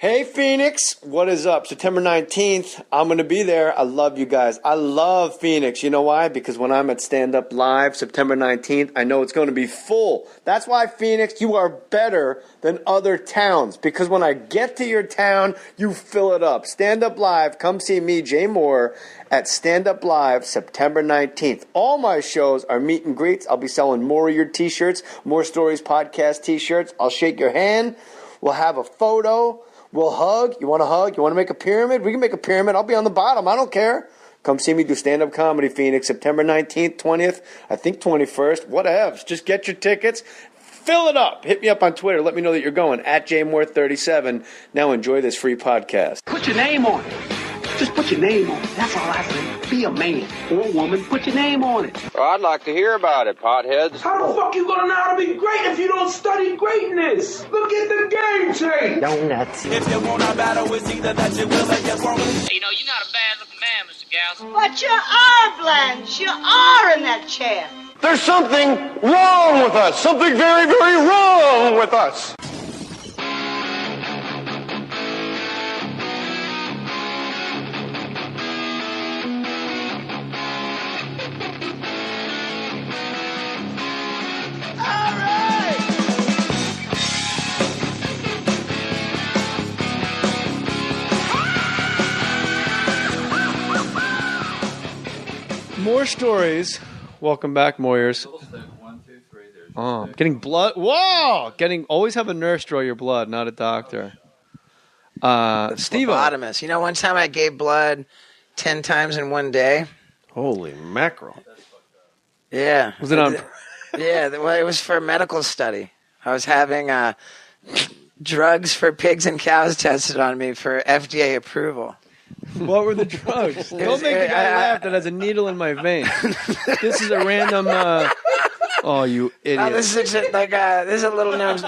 Hey, Phoenix, what is up? September 19th, I'm going to be there. I love you guys. I love Phoenix. You know why? Because when I'm at Stand Up Live, September 19th, I know it's going to be full. That's why, Phoenix, you are better than other towns. Because when I get to your town, you fill it up. Stand Up Live, come see me, Jay Mohr, at Stand Up Live, September 19th. All my shows are meet and greets. I'll be selling more of your t-shirts, More Stories Podcast t-shirts. I'll shake your hand. We'll have a photo. We'll hug. You want to hug? You want to make a pyramid? We can make a pyramid. I'll be on the bottom. I don't care. Come see me do stand-up comedy, Phoenix, September 19th, 20th, I think 21st. Whatevs. Just get your tickets. Fill it up. Hit me up on Twitter. Let me know that you're going. At JMoore37. Now enjoy this free podcast. Put your name on it. Just put your name on it. That's all I say. Be a man or a woman. Put your name on it. Well, I'd like to hear about it, potheads. How the fuck you gonna know how to be great if you don't study greatness? Look at the game tape. Donuts. If you want a battle, it's either that you will or you won't. You know, you're not a bad-looking man, Mr. Gauss. But you are, Blanche. You are in that chair. There's something wrong with us. Something very, very wrong with us. More stories. Welcome back, Moyers. Oh, getting blood. Whoa! Always have a nurse draw your blood, not a doctor. Steve. Phlebotomist. You know, one time I gave blood 10 times in one day. Holy mackerel. Yeah. Was it on? Yeah, well, it was for a medical study. I was having drugs for pigs and cows tested on me for FDA approval. What were the drugs? Don't make the guy laugh that has a needle in my vein. This is a random... Oh, you idiot. Oh, this is a little known...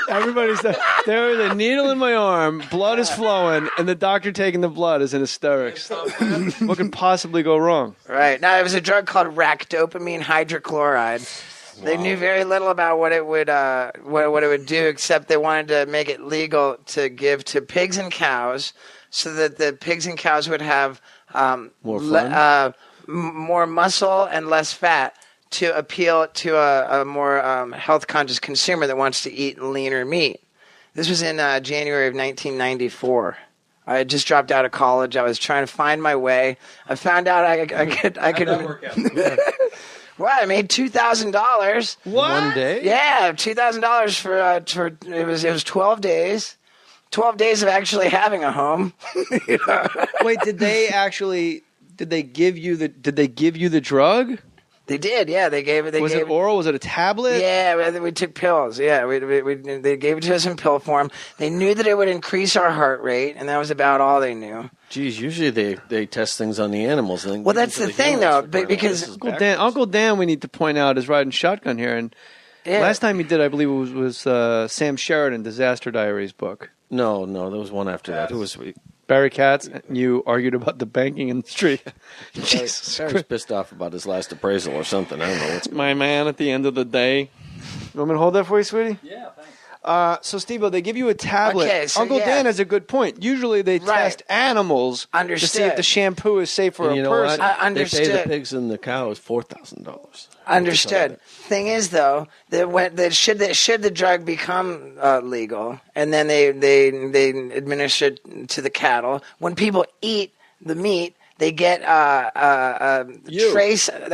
Everybody's there is a needle in my arm, blood is flowing, and the doctor taking the blood is in hysterics. What could possibly go wrong? Right. Now, it was a drug called racdopamine hydrochloride. They knew very little about what it would do, except they wanted to make it legal to give to pigs and cows, so that the pigs and cows would have more muscle and less fat to appeal to a more health conscious consumer that wants to eat leaner meat. This was in January of 1994. I had just dropped out of college. I was trying to find my way. I found out I could. Well, I made $2,000. What? One day? Yeah, $2,000 for it was 12 days. 12 days of actually having a home. You know? Wait, did they give you the drug? They did, yeah. They gave it. Was it oral? Was it a tablet? Yeah, we took pills. Yeah, they gave it to us in pill form. They knew that it would increase our heart rate, and that was about all they knew. Geez, usually they test things on the animals. And well, that's the thing, though, because Uncle Dan, we need to point out, is riding shotgun here, and last time he did, I believe it was Sam Sheridan, Disaster Diaries book. No, there was one after that. Who was Barry Katz, and you argued about the banking industry. Jesus Christ. Barry's pissed off about his last appraisal or something. I don't know what's my man at the end of the day. You want me to hold that for you, sweetie? Yeah, thanks. So, Steve-O, they give you a tablet. Okay, so Uncle Dan has a good point. Usually they test animals to see if the shampoo is safe for a person. Understood. They pay the pigs and the cows $4,000. Understood. Thing is, though, should the drug become legal, and then they administer it to the cattle, when people eat the meat, they get a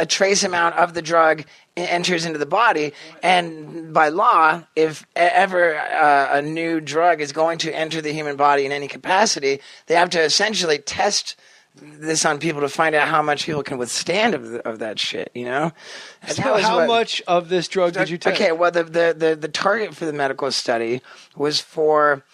trace amount of the drug enters into the body, and by law, if ever a new drug is going to enter the human body in any capacity, they have to essentially test this on people to find out how much people can withstand of that shit, you know? So how much of this drug did you take? Okay, well, the target for the medical study was for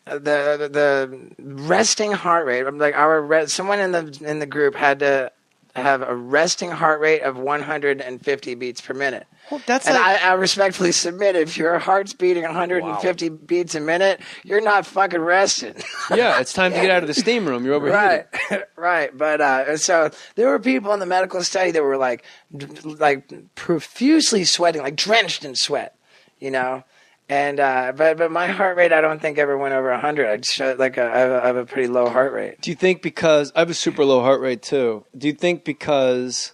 the resting heart rate. Like someone in the group had to have a resting heart rate of 150 beats per minute. Well, that's and I respectfully submit, if your heart's beating 150 beats a minute, you're not fucking resting. Yeah, it's time to get out of the steam room. You're overheated. Right. But so there were people in the medical study that were like profusely sweating, like drenched in sweat, you know. And but my heart rate, I don't think ever went over 100. I just I have a pretty low heart rate. Do you think because I have a super low heart rate too? Do you think because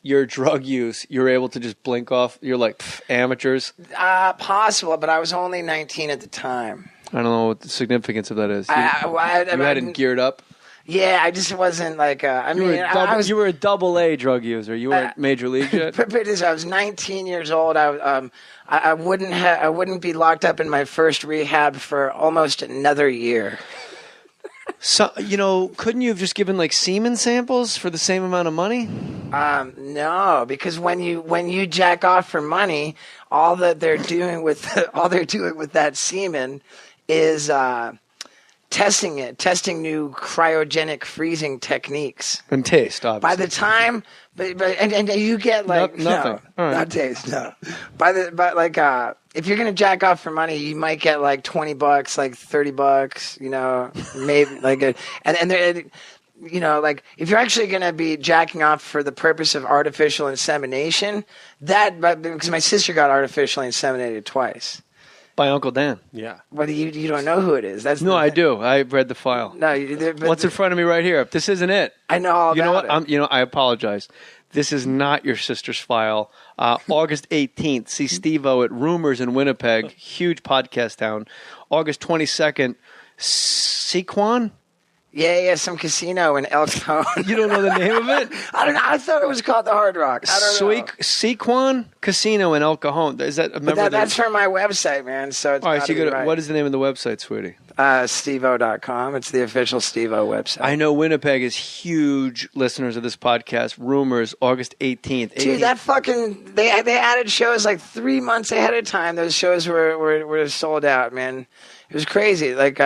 your drug use, you're able to just blink off? You're like amateurs. Possible, but I was only 19 at the time. I don't know what the significance of that is. You I hadn't geared up. Yeah, I just wasn't like. You were a double A drug user. You weren't major league yet. I was 19 years old. I wouldn't be locked up in my first rehab for almost another year. So couldn't you have just given like semen samples for the same amount of money? No, because when you jack off for money, all they're doing with that semen is testing new cryogenic freezing techniques and taste. Obviously, by the time, and you get like nothing. No, not taste. No, if you're gonna jack off for money, you might get like $20, like $30. Maybe like like if you're actually gonna be jacking off for the purpose of artificial insemination, because my sister got artificially inseminated twice. By Uncle Dan. Yeah. But you don't know who it is. I do. I read the file. No, what's in front of me right here? This isn't it. I know all you know about what? I apologize. This is not your sister's file. August 18th, see Steve-O at Rumors in Winnipeg, huge podcast town. August 22nd, Sequan? Yeah, some casino in El Cajon. You don't know the name of it? I don't know. I thought it was called the Hard Rock. I don't know. Sequan Casino in El Cajon. Is that a member? That's from my website, man. So it's all right. So right. What is the name of the website, sweetie? Steve-O.com. It's the official Steve-O website. I know Winnipeg is huge listeners of this podcast. Rumors, August 18th. Dude, that fucking they added shows like 3 months ahead of time. Those shows were sold out, man. It was crazy. Like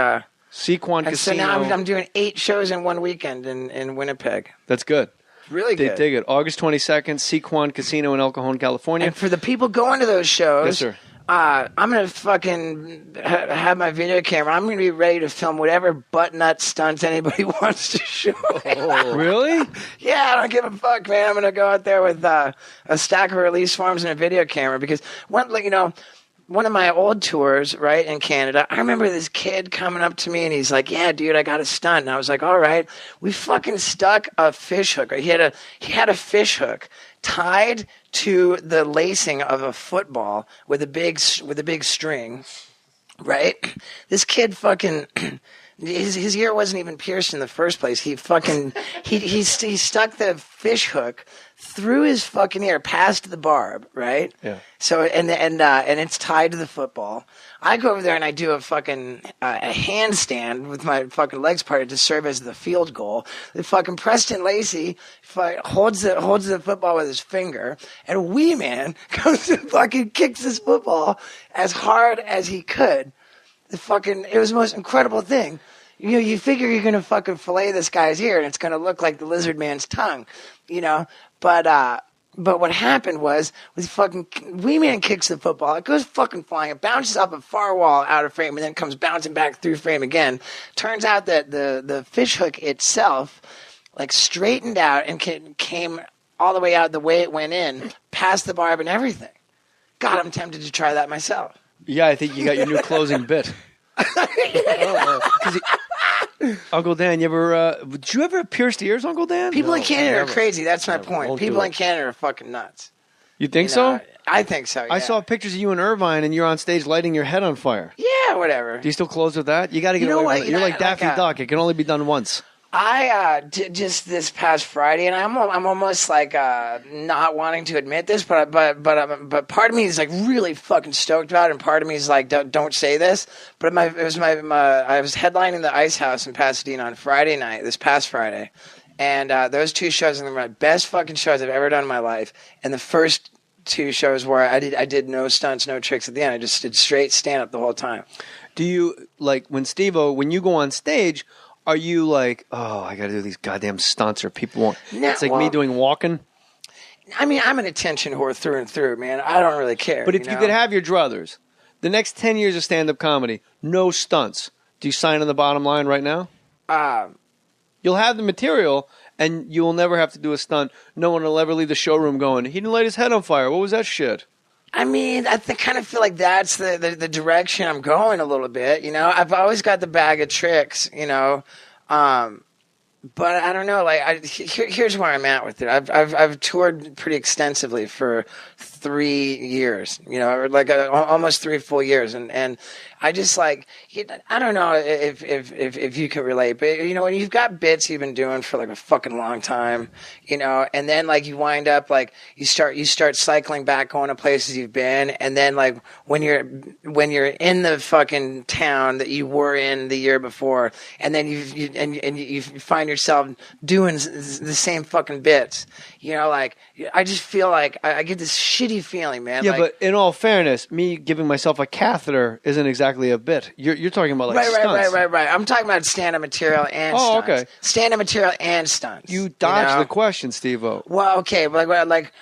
Sequan Casino. So now I'm doing 8 shows in one weekend in Winnipeg. That's good. Really good. They dig it. August 22nd, Sequan Casino in El Cajon, California. And for the people going to those shows, yes, sir. I'm going to fucking have my video camera. I'm going to be ready to film whatever butt nut stunts anybody wants to show. Oh, really? Yeah, I don't give a fuck, man. I'm going to go out there with a stack of release forms and a video camera because one of my old tours, right, in Canada, I remember this kid coming up to me and he's like, yeah, dude, I got a stunt. And I was like, all right. We fucking stuck a fish hook. He had a fish hook tied to the lacing of a football with a big string, right? This kid fucking his ear wasn't even pierced in the first place. He fucking he stuck the fish hook through his fucking ear past the barb, right? Yeah. So and it's tied to the football. I go over there and I do a fucking a handstand with my fucking legs parted to serve as the field goal. The fucking Preston Lacey holds the football with his finger, and Wee Man comes and fucking kicks this football as hard as he could. It was the most incredible thing. You figure you're gonna fucking fillet this guy's ear and it's gonna look like the lizard man's tongue, But what happened was fucking Wee Man kicks the football. It goes fucking flying. It bounces off a far wall out of frame and then comes bouncing back through frame again. Turns out that the fish hook itself like straightened out and came all the way out the way it went in, past the barb and everything. God, I'm tempted to try that myself. Yeah, I think you got your new closing bit. Uncle Dan, did you ever pierce the ears, Uncle Dan? People in Canada are crazy. That's my point. People in Canada are fucking nuts. You think so? I think so, yeah. I saw pictures of you in Irvine, and you're on stage lighting your head on fire. Yeah, whatever. Do you still close with that? You got to get away with it. You're like Daffy Duck. It can only be done once. I did just this past Friday, and I'm almost like not wanting to admit this, but part of me is like really fucking stoked about it, and part of me is like don't say this. But I was headlining the Ice House in Pasadena on Friday night, this past Friday, and those 2 shows are my best fucking shows I've ever done in my life. And the first 2 shows where I did no stunts, no tricks at the end. I just did straight stand up the whole time. Do you like when you go on stage? Are you like, oh, I got to do these goddamn stunts or people won't? It's like me doing walking. I mean, I'm an attention whore through and through, man. I don't really care. But if you could have your druthers, the next 10 years of stand-up comedy, no stunts, do you sign on the bottom line right now? You'll have the material, and you will never have to do a stunt. No one will ever leave the showroom going, he didn't light his head on fire. What was that shit? I mean, kind of feel like that's the direction I'm going a little bit. You know, I've always got the bag of tricks. You know, but I don't know. Like, here's where I'm at with it. I've toured pretty extensively for 3 years. You know, or like almost 3 full years, and I just like, I don't know if you can relate, but you know, when you've got bits you've been doing for like a fucking long time, you know, and then like you wind up like you start cycling back going to places you've been, and then like when you're in the fucking town that you were in the year before, and then you find yourself doing the same fucking bits, you know, like I just feel like I get this shitty feeling, man. Yeah, like, but in all fairness, me giving myself a catheter isn't exactly a bit. You're talking about like stunts. Right. I'm talking about stand-up material and stunts. Okay. Stand-up material and stunts. You dodged the question, Steve-O. Well, okay, but like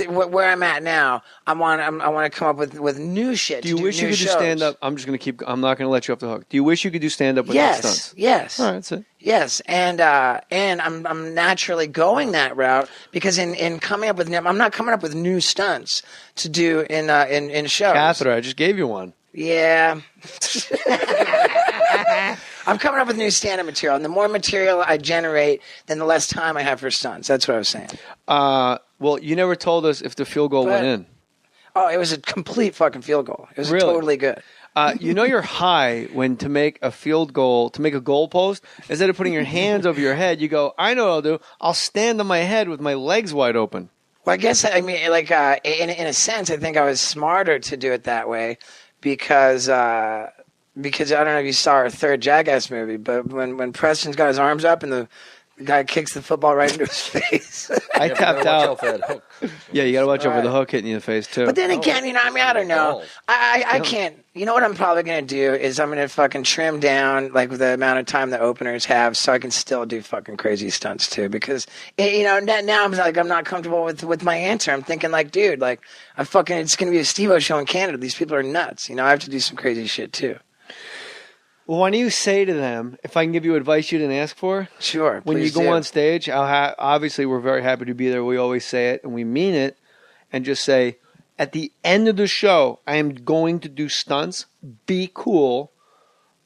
where I'm at now, I want to come up with new shit. Do you wish you could do stand-up? I'm not going to let you off the hook. Do you wish you could do stand-up without stunts? Yes. All right, that's it. Yes, and I'm naturally going that route because in coming up with I'm not coming up with new stunts to do in shows. Catheter, I just gave you one. Yeah. I'm coming up with new stand-up material, and the more material I generate, then the less time I have for stunts. That's what I was saying. Well, you never told us if the field goal went in. Oh, it was a complete fucking field goal. It was Really? totally good. You know you're high when to make a field goal, to make a goal post, instead of putting your hands over your head, you go, I know what I'll do. I'll stand on my head with my legs wide open. Well, I guess, I mean, like, in a sense, I think I was smarter to do it that way because I don't know if you saw our third Jackass movie, but when Preston's got his arms up and the guy kicks the football right into his face. I tapped out. Yeah, you got to watch out for the hook hitting you in the face, too. But then again, you know, I mean, I don't know. I can't. You know what I'm probably going to do is I'm going to fucking trim down, like, the amount of time the openers have so I can still do fucking crazy stunts, too. Because, you know, now I'm like, I'm not comfortable with my answer. I'm thinking, like, dude, like, it's going to be a Steve-O show in Canada. These people are nuts. You know, I have to do some crazy shit, too. Well, why don't you say to them, if I can give you advice you didn't ask for? Sure, when you go on stage, obviously we're very happy to be there. We always say it, and we mean it. And just say, at the end of the show, I am going to do stunts. Be cool,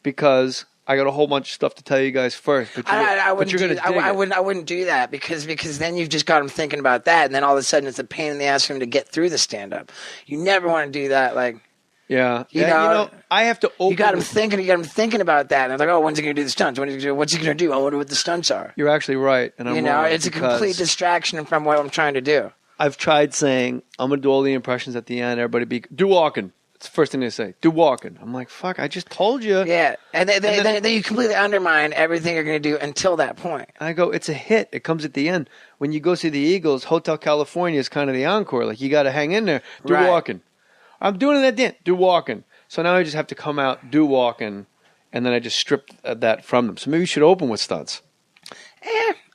because I got a whole bunch of stuff to tell you guys first. But I I wouldn't do that because then you've just got them thinking about that, and then all of a sudden it's a pain in the ass for them to get through the stand-up. You never want to do that, like. Yeah. You know, I have to open. You got him thinking about that. And they're like, oh, when's he going to do the stunts? What's he going to do? I wonder what the stunts are. You're actually right. And I'm wrong, it's a complete distraction from what I'm trying to do. I've tried saying, I'm going to do all the impressions at the end. Everybody do walking. It's the first thing they say. Do walking. I'm like, fuck, I just told you. Yeah. And then you completely undermine everything you're going to do until that point. And I go, it's a hit. It comes at the end. When you go see the Eagles, Hotel California is kind of the encore. Like, you got to hang in there. Do walking. I'm doing it at the end. Do walking. So now I just have to come out, do walking, and then I just strip that from them. So maybe you should open with stunts.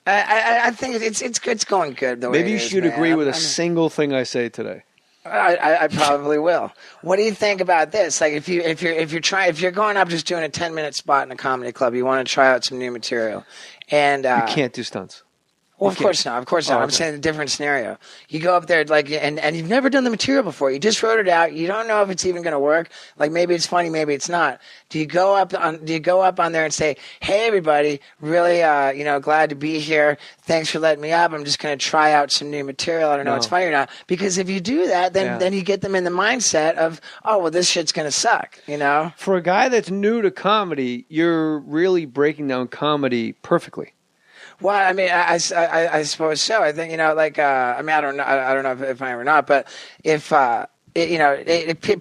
I think it's going good. Maybe you should agree with a single thing I say today. I probably will. What do you think about this? Like, if you're going up just doing a 10-minute spot in a comedy club, you want to try out some new material, and you can't do stunts. Well, of course not. Of course not. I'm saying a different scenario. You go up there, like, and you've never done the material before. You just wrote it out. You don't know if it's even going to work. Like, maybe it's funny, maybe it's not. Do you go up on there and say, "Hey, everybody, really, glad to be here. Thanks for letting me up. I'm just going to try out some new material. I don't know if it's funny or not." Because if you do that, then you get them in the mindset of, "Oh, well, this shit's going to suck." You know. For a guy that's new to comedy, you're really breaking down comedy perfectly. Well, I mean, I suppose so. I think, I mean, I don't know if I am or not, but if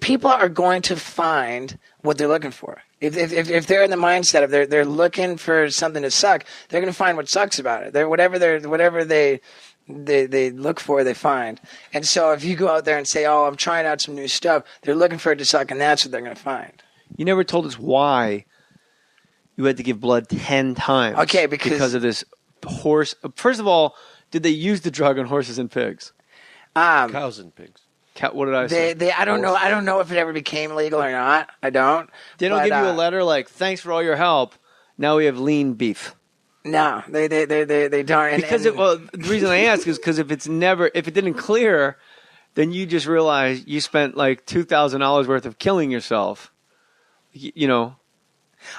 people are going to find what they're looking for. If they're in the mindset of they're looking for something to suck, they're going to find what sucks about it. Whatever they look for, they find. And so if you go out there and say, "Oh, I'm trying out some new stuff," they're looking for it to suck, and that's what they're going to find. You never told us why you had to give blood 10 times. Okay, because of this horse. First of all, did they use the drug on horses and pigs? Cows and pigs. What did I say? I don't know. I don't know if it ever became legal or not. I don't. They don't give you a letter like, "Thanks for all your help. Now we have lean beef." No, they don't. The reason I ask is because if it didn't clear, then you just realize you spent like $2,000 worth of killing yourself. You know.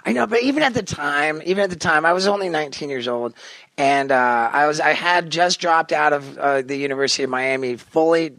I know, but even at the time, I was only 19 years old, and I had just dropped out of the University of Miami fully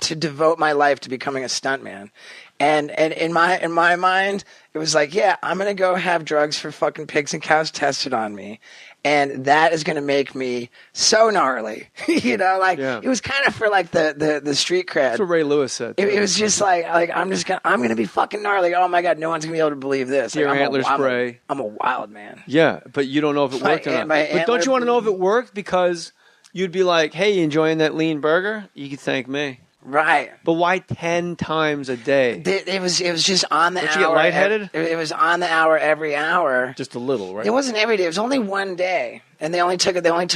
to devote my life to becoming a stuntman. And in my mind, it was like, yeah, I'm gonna go have drugs for fucking pigs and cows tested on me, and that is gonna make me so gnarly. You know, like it was kind of for like the street cred. That's what Ray Lewis said. It was just like I'm gonna be fucking gnarly. Oh my god, no one's gonna be able to believe this. Your antler spray. I'm a wild man. Yeah, but you don't know if it worked or not. But don't you want to know if it worked? Because you'd be like, hey, you enjoying that lean burger? You could thank me. Right. But why 10 times a day? It was just on the hour. Did you get lightheaded? It was on the hour every hour. Just a little, right? It wasn't every day. It was only one day, and they only took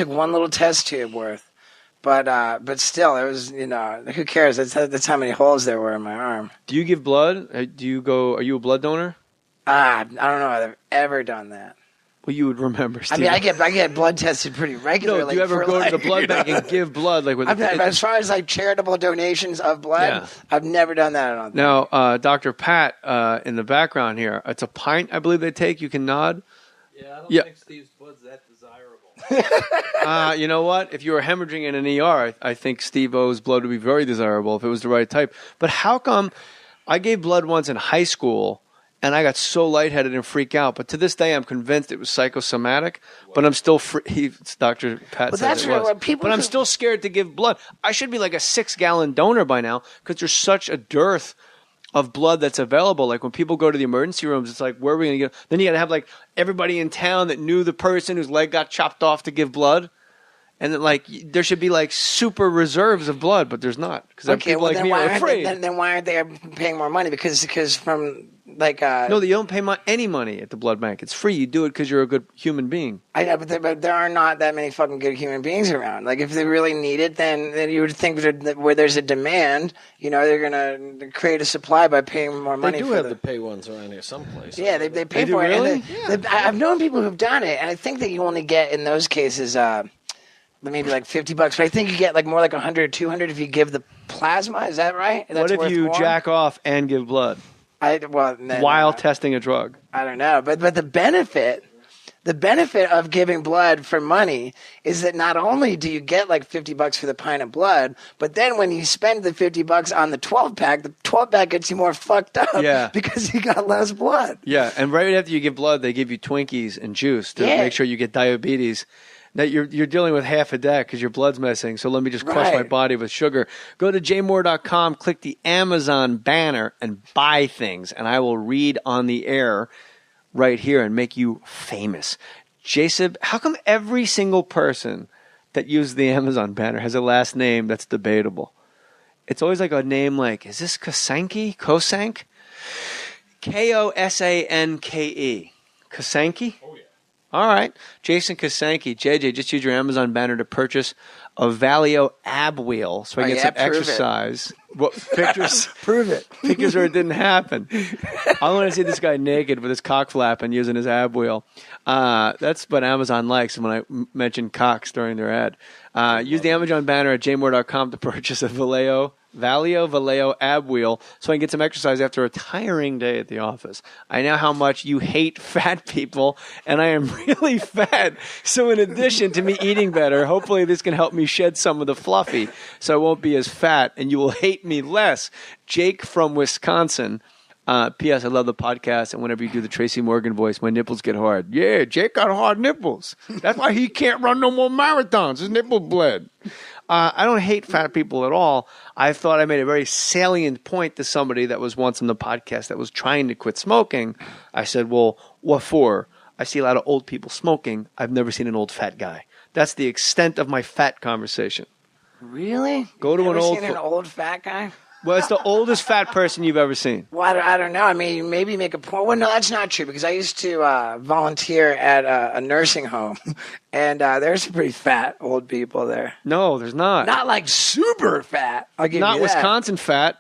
one little test tube worth. But still, it was, you know, who cares? That's how many holes there were in my arm. Do you give blood? Are you a blood donor? I don't know if I've ever done that. Well, you would remember, Steve. I mean, I get blood tested pretty regularly. No, do you ever go to the blood bank and give blood? Like as far as like charitable donations of blood, I've never done that. I don't think. Now, Dr. Pat, in the background here, it's a pint, I believe they take. You can nod. Yeah, I don't think Steve's blood's that desirable. You know what? If you were hemorrhaging in an ER, I think Steve-O's blood would be very desirable if it was the right type. But how come I gave blood once in high school, and I got so lightheaded and freak out. But to this day, I'm convinced it was psychosomatic. But I'm still Dr. Pat says it was. But I'm still scared to give blood. I should be like a 6-gallon donor by now because there's such a dearth of blood that's available. Like when people go to the emergency rooms, it's like, where are we going to get? Then you got to have like everybody in town that knew the person whose leg got chopped off to give blood. And then, like, there should be like super reserves of blood, but there's not because people like me are afraid. Then why aren't they paying more money? Because from like no, you don't pay any money at the blood bank. It's free. You do it because you're a good human being. I know, but there are not that many fucking good human beings around. Like if they really need it, then you would think that where there's a demand, you know, they're gonna create a supply by paying more money. They do have the pay ones around here someplace. Yeah, they pay for it. Really? And I've known people who've done it, and I think that you only get in those cases maybe like $50, but I think you get like more like 100 or 200 if you give the plasma. Is that right? What if you jack off and give blood? While testing a drug. I don't know, but the benefit of giving blood for money is that not only do you get like $50 for the pint of blood, but then when you spend the $50 on the 12-pack, the 12-pack gets you more fucked up because you got less blood. Yeah, and right after you give blood, they give you Twinkies and juice to make sure you get diabetes. That you're dealing with half a deck because your blood's missing. So let me just crush my body with sugar. Go to jmohr.com, click the Amazon banner, and buy things. And I will read on the air right here and make you famous. Jason, how come every single person that uses the Amazon banner has a last name that's debatable? It's always like a name like, is this Kosanke? Kosanke? Kosanke. Kosanke? Oh, yeah. All right. Jason Kosanke. JJ, just use your Amazon banner to purchase a Valio ab wheel so I get some exercise. Well, pictures. Prove it. Pictures where it didn't happen. I want to see this guy naked with his cock flapping using his ab wheel. That's what Amazon likes when I mention cocks during their ad. Use the Amazon banner at jmohr.com to purchase a Valio ab wheel so I can get some exercise after a tiring day at the office. I know how much you hate fat people, and I am really fat. So in addition to me eating better, hopefully this can help me shed some of the fluffy so I won't be as fat and you will hate me less. Jake from Wisconsin. P.S. I love the podcast, and whenever you do the Tracy Morgan voice, my nipples get hard. Yeah, Jake got hard nipples. That's why he can't run no more marathons. His nipples bled. I don't hate fat people at all. I thought I made a very salient point to somebody that was once on the podcast that was trying to quit smoking. I said, well, what for? I see a lot of old people smoking. I've never seen an old fat guy. That's the extent of my fat conversation. Really? Go to an old fat guy? Well, it's the oldest fat person you've ever seen. Well, I don't know. I mean, maybe make a point. Well, no, that's not true because I used to volunteer at a nursing home, and there's some pretty fat old people there. No, there's not. Not like super fat. I'll give you that. Not Wisconsin fat.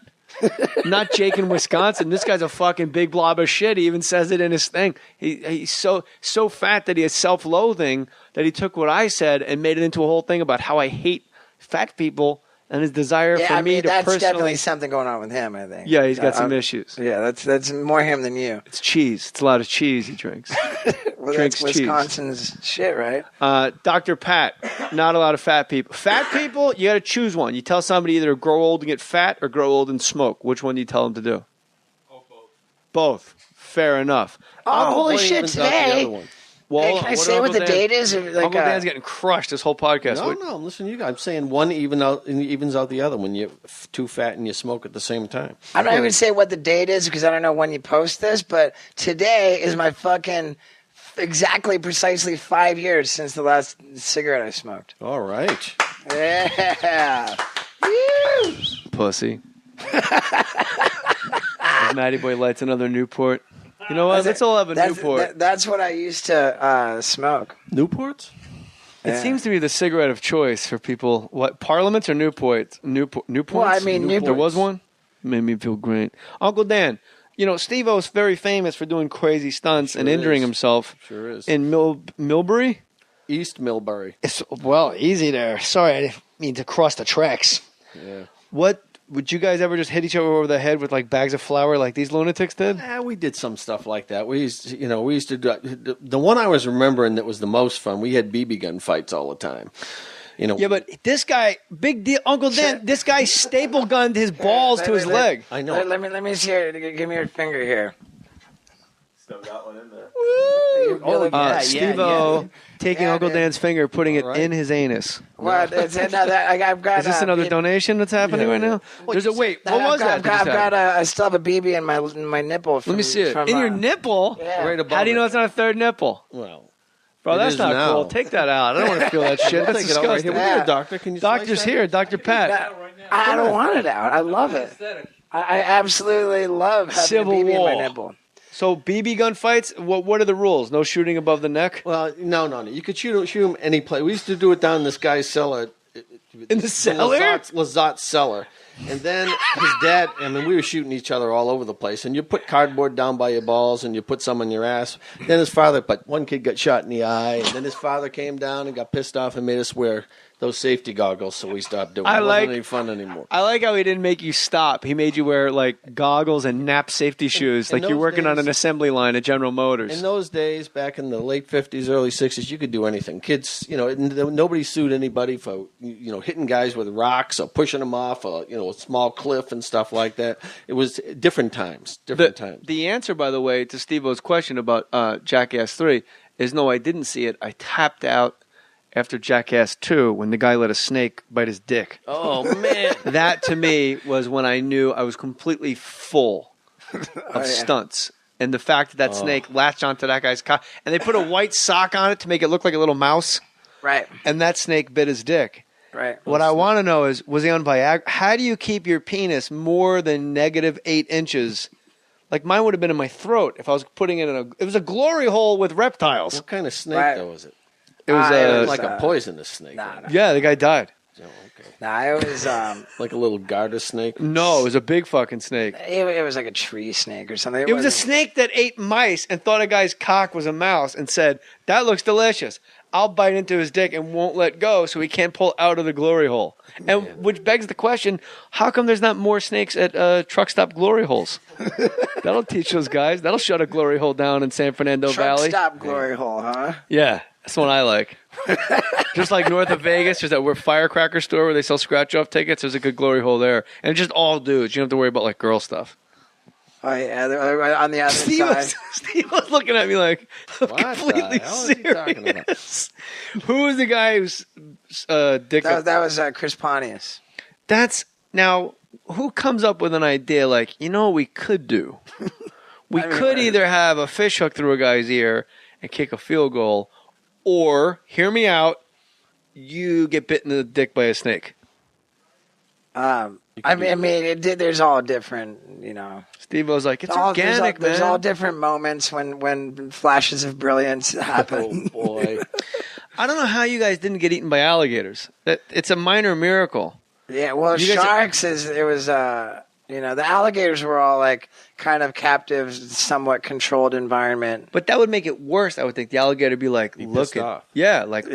Not Jake in Wisconsin. This guy's a fucking big blob of shit. He even says it in his thing. He's so fat that he has self-loathing that he took what I said and made it into a whole thing about how I hate fat people and his desire Yeah, for I me mean, to that's personally. definitely something going on with him, I think. Yeah, he's got some issues. Yeah, that's more him than you. It's cheese. It's a lot of cheese he drinks. Well, Drinks that's cheese. Wisconsin's shit, right? Dr. Pat, not a lot of fat people. Fat people, you got to choose one. You tell somebody either grow old and get fat or grow old and smoke. Which one do you tell them to do? Oh, both. Both. Fair enough. Oh, holy Boy shit, evens out the today. other one. Well, Hey, can I say what the date is? Or like, Uncle Dan's getting crushed this whole podcast. No, listen, you guys. I'm saying one evens out the other when you're too fat and you smoke at the same time. I'm not even going to say what the date is because I don't know when you post this, but today is my fucking precisely 5 years since the last cigarette I smoked. All right. Yeah. Woo! Pussy. As Matty Boy lights another Newport. You know what? Let's all have a Newport. That's what I used to smoke. Newports? It seems to be the cigarette of choice for people. What, Parliaments or Newports? Newports? Well, I mean, There was one? Made me feel great. Uncle Dan, you know, Steve-O's very famous for doing crazy stunts and injuring himself. Sure is. In Millbury? East Millbury. Well, easy there. Sorry, I didn't mean to cross the tracks. Yeah. What, would you guys ever just hit each other over the head with like bags of flour like these lunatics did? Yeah, we did some stuff like that. We used to do the one I was remembering that was the most fun. We had BB gun fights all the time. You know. Yeah, but this guy, big deal, Uncle Dan. This guy staple gunned his balls to his leg. I know. Let me see it. Give me your finger here. Still got one in there. Steve-O taking Uncle Dan's finger, putting it in his anus. What? I've got. Is this another donation that's happening right now? There's a wait. What was that? I still have a BB in my nipple. Let me see it. In your nipple? Yeah. Right above How do you know it. it's not a third nipple? Well, Bro, it that's is not now. cool. Take that out. I don't want to feel that shit. That's Take it out right here. disgusting. We got a doctor. Can you Doctor's slice that? here. Dr. Pat. I don't want it out. I love it. I absolutely love having Civil a BB War. in my nipple. So BB gun fights, what are the rules? No shooting above the neck? Well, no. You could shoot him any place. We used to do it down in this guy's cellar. In the cellar? Lazat's cellar. And then his dad, I mean, we were shooting each other all over the place. And you put cardboard down by your balls and you put some on your ass. Then his father, but one kid got shot in the eye. And then his father came down and got pissed off and made us wear those safety goggles, so we stopped doing it. It wasn't any fun anymore. I like how he didn't make you stop. He made you wear like goggles and nap safety shoes, like you're working on an assembly line at General Motors. In those days, back in the late 50s, early 60s, you could do anything. Kids, nobody sued anybody for, hitting guys with rocks or pushing them off a small cliff and stuff like that. It was different times, times. The answer, by the way, to Steve-O's question about Jackass 3 is no, I didn't see it. I tapped out after Jackass 2 when the guy let a snake bite his dick. Oh, man. That, to me, was when I knew I was completely full of stunts. And the fact that snake latched onto that guy's cock. And they put a white sock on it to make it look like a little mouse. Right. And that snake bit his dick. Right. What I want to know is, was he on Viagra? How do you keep your penis more than -8 inches? Like mine would have been in my throat if I was putting it in it was a glory hole with reptiles. What kind of snake, though, was it? It was like a poisonous snake. Yeah, the guy died. Oh, okay. Nah, it was like a little garter snake. No, it was a big fucking snake. It was like a tree snake or something. It was a snake that ate mice and thought a guy's cock was a mouse and said, "That looks delicious. I'll bite into his dick and won't let go so he can't pull out of the glory hole." And which begs the question, how come there's not more snakes at truck stop glory holes? That'll teach those guys. That'll shut a glory hole down in San Fernando Valley. Truck stop glory hole, huh? Yeah, that's the one I like. Just like north of Vegas, there's that firecracker store where they sell scratch-off tickets. There's a good glory hole there. And it's just all dudes. You don't have to worry about like girl stuff. Oh, yeah, they're on the other side. Steve was looking at me like, I'm completely serious. Who was the guy who's dick? That was Chris Pontius. Now, who comes up with an idea like, what we could do? We could either have a fish hook through a guy's ear and kick a field goal, or, hear me out, you get bitten in the dick by a snake. There's all different, Steve-O's like, it's organic, man. There's all different moments when flashes of brilliance happen. Oh, boy. I don't know how you guys didn't get eaten by alligators. It's a minor miracle. Yeah, well, sharks the alligators were all like kind of captive, somewhat controlled environment. But that would make it worse, I would think. The alligator would be like, look at, off. yeah, like,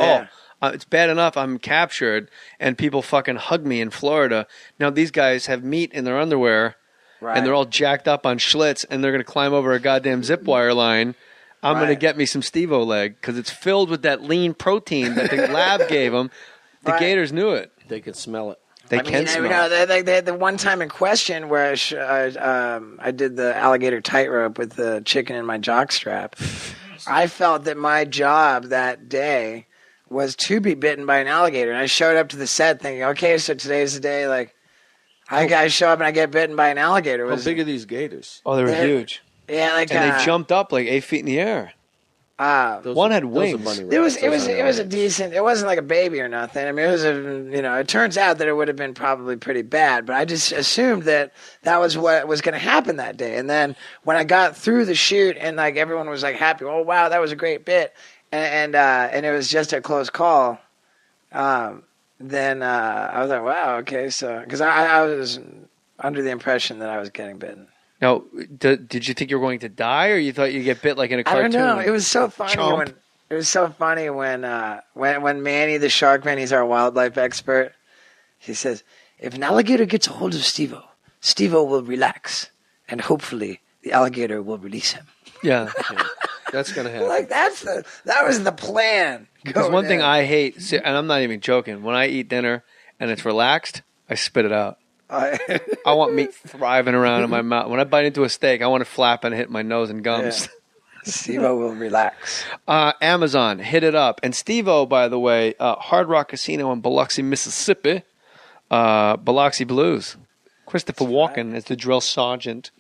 it's bad enough I'm captured and people fucking hug me in Florida. Now these guys have meat in their underwear, Right. and they're all jacked up on Schlitz, and they're going to climb over a goddamn zip wire line. I'm going to get me some Steve-O leg because it's filled with that lean protein that the lab gave them. The gators knew it. They could smell it. They can smell it. They had the one time in question where I did the alligator tightrope with the chicken in my jockstrap. I felt that my job that day was to be bitten by an alligator. And I showed up to the set thinking, okay, so today's the day, like, I show up and I get bitten by an alligator. How big are these gators? Oh, they were huge. Yeah, like and they jumped up like 8 feet in the air. One had wings. It was a decent. It wasn't like a baby or nothing. I mean, it was it turns out that it would have been probably pretty bad, but I just assumed that was what was going to happen that day. And then when I got through the shoot and like everyone was like happy, oh wow, that was a great bit, and it was just a close call. Then I was like, wow, okay, so because I was under the impression that I was getting bitten. Now, did you think you were going to die, or you thought you'd get bit like in a cartoon? I don't know. It was so funny when Manny, the shark man, he's our wildlife expert. He says, if an alligator gets a hold of Steve-O, Steve-O will relax, and hopefully the alligator will release him. Yeah. That's going to happen. Like that was the plan. Because one thing I hate, and I'm not even joking, when I eat dinner and it's relaxed, I spit it out. I want meat thriving around in my mouth. When I bite into a steak, I want it flapping and hit my nose and gums. Yeah. Steve-O will relax. Amazon, hit it up. And Steve-O, by the way, Hard Rock Casino in Biloxi, Mississippi. Biloxi Blues. Christopher Walken is the drill sergeant.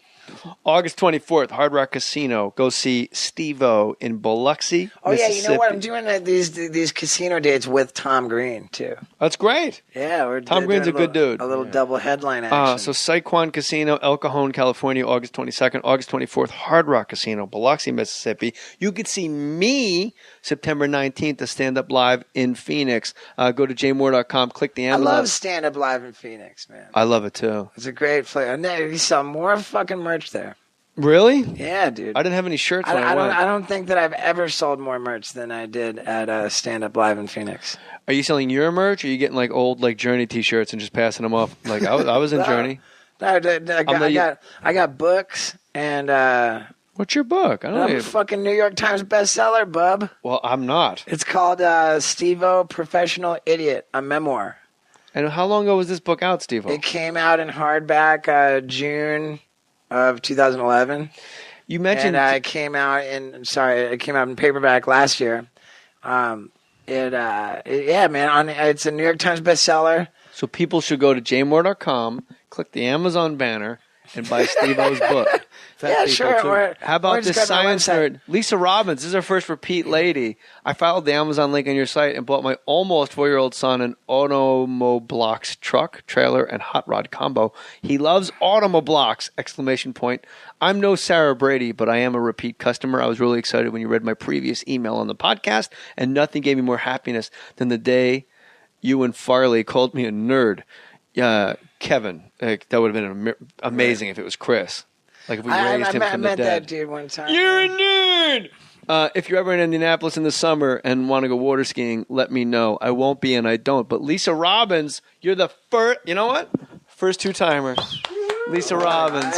August 24th, Hard Rock Casino. Go see Steve-O in Biloxi, Oh, yeah, Mississippi. you know what? I'm doing these casino dates with Tom Green, too. That's great. Yeah. Tom Green's a good dude. A little double headline action. So Saquon Casino, El Cajon, California, August 22nd. August 24th, Hard Rock Casino, Biloxi, Mississippi. You could see me September 19th to stand up live in Phoenix. Go to jmoore.com, click the Amazon. I love stand up live in Phoenix, man. I love it, too. It's a great place. And you saw more fucking merch there. Really? Yeah, dude. I didn't have any shirts when I went. I don't think that I've ever sold more merch than I did at Stand Up Live in Phoenix. Are you selling your merch, or are you getting like old like Journey T-shirts and just passing them off? Like I was in Journey. I got books and. What's your book? I'm a fucking New York Times bestseller, bub. Well, I'm not. It's called Steve-O Professional Idiot, a memoir. And how long ago was this book out, Steve-O? It came out in hardback June of 2011. You mentioned and it came out in paperback last year. Man, it's a New York Times bestseller. So people should go to jmoore.com, click the Amazon banner, and buy Steve-O's book. Yeah, sure. How about this science nerd? Lisa Robbins, this is her first repeat lady. I followed the Amazon link on your site and bought my almost 4-year-old son an Automoblocks truck, trailer, and hot rod combo. He loves Automoblocks! ! I'm no Sarah Brady, but I am a repeat customer. I was really excited when you read my previous email on the podcast, and nothing gave me more happiness than the day you and Farley called me a nerd. Kevin, that would have been amazing if it was Chris. Like if we raised him from the met dead. That dude one time. You're a nerd! If you're ever in Indianapolis in the summer and want to go water skiing, let me know. I won't be and I don't. But Lisa Robbins, you're the first. You know what? First two-timers. Lisa Robbins.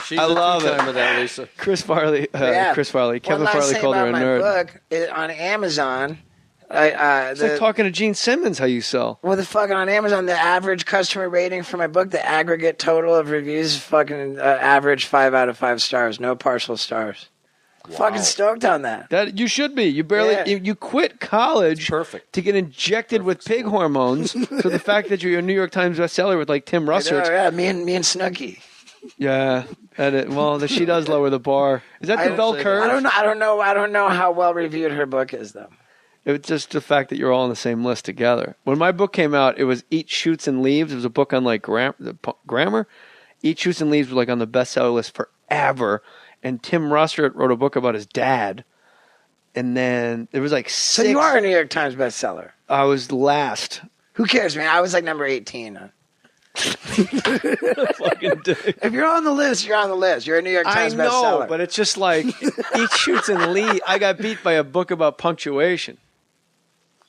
She's I love it. With that, Lisa. Chris Farley. Kevin Farley called her a nerd. Book on Amazon. It's like talking to Gene Simmons how you sell. Well, the fucking on Amazon, the average customer rating for my book, the aggregate total of reviews, fucking average 5 out of 5 stars, no partial stars. Wow. Fucking stoked on that. That you should be. You barely you quit college to get injected with pig hormones. So the fact that you're a New York Times bestseller with like Tim Russert. Yeah, me and Snooki. Yeah, she does lower the bar. Is that the bell curve? I don't know how well reviewed her book is though. It's just the fact that you're all on the same list together. When my book came out, it was Eat, Shoots, and Leaves. It was a book on like grammar. Eat, Shoots, and Leaves was like on the bestseller list forever. And Tim Russert wrote a book about his dad. And then there was like 6. So you are a New York Times bestseller. I was last. Who cares, man? I was like number 18. If you're on the list, you're on the list. You're a New York Times bestseller. I know, but it's just like Eat, Shoots, and Leaves. I got beat by a book about punctuation.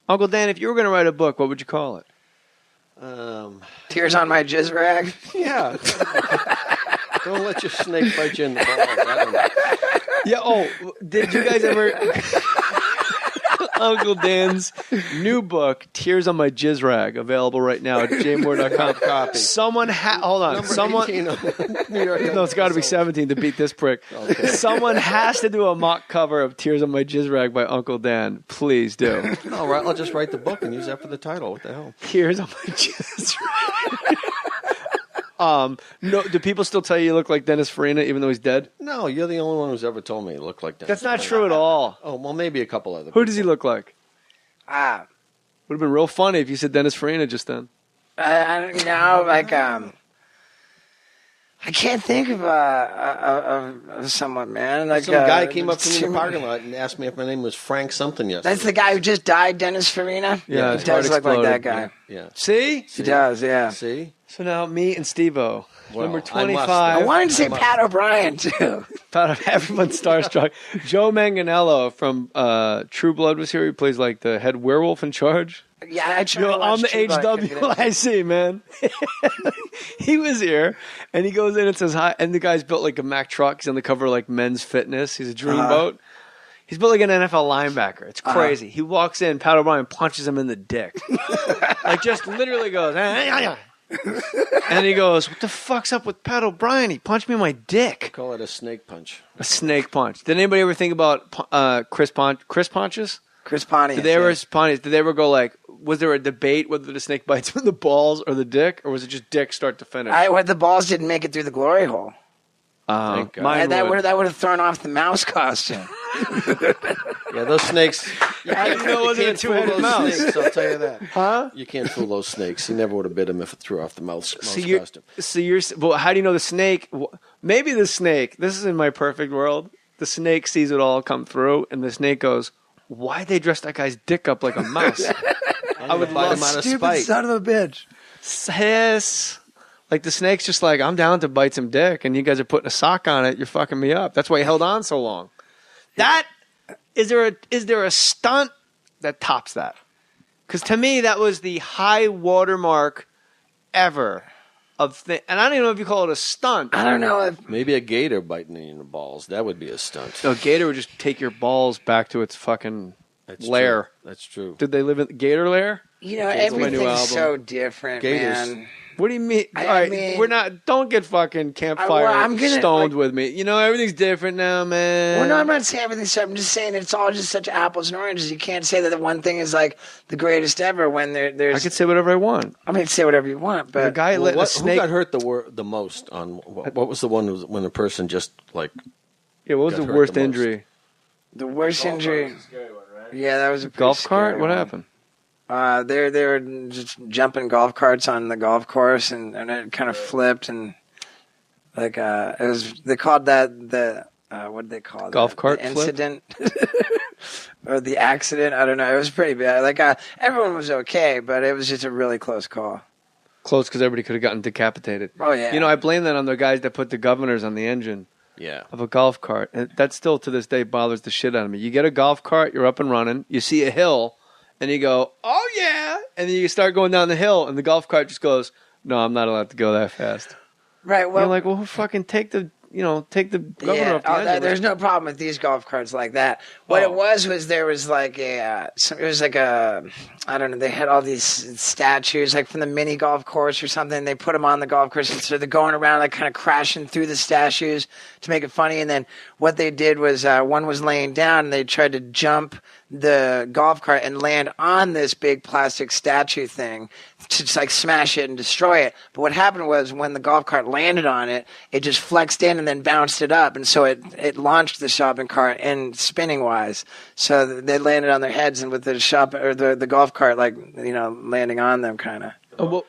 Uncle Dan, if you were going to write a book, what would you call it? Tears on my jizz rag. Yeah. Don't let your snake bite you in the balls. I don't know. Yeah. Oh, did you guys ever? Uncle Dan's new book, Tears on My Jizz Rag, available right now at jmoore.com. Copy. Someone hold on. Number Someone 18 of New York. No, it's got to be 17 to beat this prick. Okay. Someone has to do a mock cover of Tears on My Jizz Rag by Uncle Dan. Please do. All right, I'll just write the book and use that for the title. What the hell? Tears on My Jizz Rag. No, do people still tell you look like Dennis Farina even though he's dead? No, you're the only one who's ever told me you look like that. That's not true at all. Oh, well, maybe a couple other Who does he look like? Would have Ah, been real funny if you said Dennis Farina just then. I don't know, like I can't think of someone, man. Like Some guy came up to me in the parking lot and asked me if my name was Frank something yesterday. That's the guy who just died, Dennis Farina. Yeah, he his does heart look like that exploded. guy. Yeah. See? He does, yeah. See? So now me and Steve-O. Well, Number I must. 25. I wanted to say Pat O'Brien too. Everyone's starstruck. Joe Manganiello from True Blood was here. He plays like the head werewolf in charge. Yeah, I tried to Yo, watch I'm the True Blood, I couldn't get into it. HWIC, man. He was here, and he goes in and says hi. And the guy's built like a Mack truck. He's on the cover of like Men's Fitness. He's a dreamboat. He's built like an NFL linebacker. It's crazy. He walks in, Pat O'Brien punches him in the dick. Like just literally goes, and he goes, what the fuck's up with Pat O'Brien? He punched me in my dick. Call it a snake punch. A snake punch. Did anybody ever think about Chris Pontius? Chris Pontius. Did they ever go like, was there a debate whether the snake bites him in the balls or the dick, or was it just dick start to finish? The balls didn't make it through the glory hole. Mine That would. would have thrown off the mouse costume. Yeah, those snakes. How do you know it wasn't a can't fool two-headed those mouse? snakes, I'll tell you that. Huh? You can't fool those snakes. He never would have bit him if it threw off the mouse costume. Well, how do you know the snake? Maybe the snake. This is in my perfect world. The snake sees it all come through, and the snake goes, "Why'd they dress that guy's dick up like a mouse?" I would bite him out of spite. son of a bitch. Yes. Like the snake's just like, I'm down to bite some dick, and you guys are putting a sock on it. You're fucking me up. That's why he held on so long. Is there a stunt that tops that? Because to me, that was the high watermark ever of thing. And I don't even know if you call it a stunt. I don't know if Maybe a gator biting you in the balls. That would be a stunt. A gator would just take your balls back to its fucking lair. True. That's true. Did they live in the gator lair? everything's album. so different, Gators. man. What do you mean? I All right, mean- we're not. Don't get fucking campfire I'm gonna, stoned with me. You know everything's different now, man. Well, no, I'm not saying everything's different. I'm just saying it's all just such apples and oranges. You can't say that the one thing is like the greatest ever when there's. I can say whatever I want. I mean, say whatever you want, The but guy let a Who snake. got hurt the most on what was the one when a person just like Yeah, what was got the hurt worst the most? injury? the worst injury. Yeah, that was a pretty Golf cart? scary What one. happened? They were just jumping golf carts on the golf course, and it kind of flipped, and like it was. They called that the what did they call it? Golf cart the flip? incident or the accident? I don't know. It was pretty bad. Like everyone was okay, but it was just a really close call. Close because everybody could have gotten decapitated. Oh yeah. You know, I blame that on the guys that put the governors on the engine of a golf cart. And that still to this day bothers the shit out of me. You get a golf cart, you're up and running, you see a hill, and you go, oh yeah. And then you start going down the hill, and the golf cart just goes, no, I'm not allowed to go that fast. Right. You're Well, like, well, fucking take the governor off the engine. there's no problem with these golf carts like that. What it was there was like I don't know, they had all these statues like from the mini golf course or something. They put them on the golf course, and so they're going around like kind of crashing through the statues to make it funny. And then what they did was one was laying down, and they tried to jump the golf cart and land on this big plastic statue thing to just like smash it and destroy it. But what happened was when the golf cart landed on it, it just flexed in and then bounced it up, and so it launched the shopping cart in spinning wise. So they landed on their heads, and with the golf cart like landing on them kind of. Oh, well,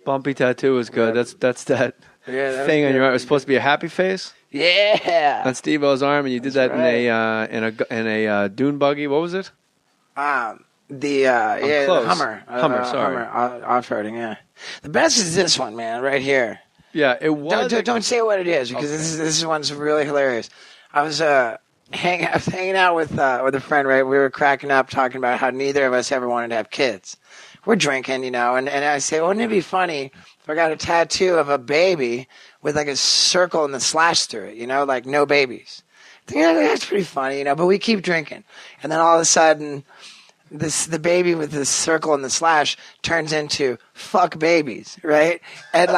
Bumpy tattoo was good. That's that Yeah, that thing was on your good. arm. It was supposed to be a happy face Yeah. on Steve-O's arm, and you did that in a dune buggy. What was it? The close. Hummer. Hummer, sorry. Hummer off-roading, yeah. The best is this one, man, right here. Yeah, it was. Don't say what it is, because this one's really hilarious. I was I was hanging out with a friend, right? We were cracking up talking about how neither of us ever wanted to have kids. We're drinking, and I say, wouldn't it be funny if I got a tattoo of a baby with like a circle and the slash through it, like no babies. Yeah, that's pretty funny, but we keep drinking. And then all of a sudden, the baby with the circle and the slash turns into fuck babies, right? And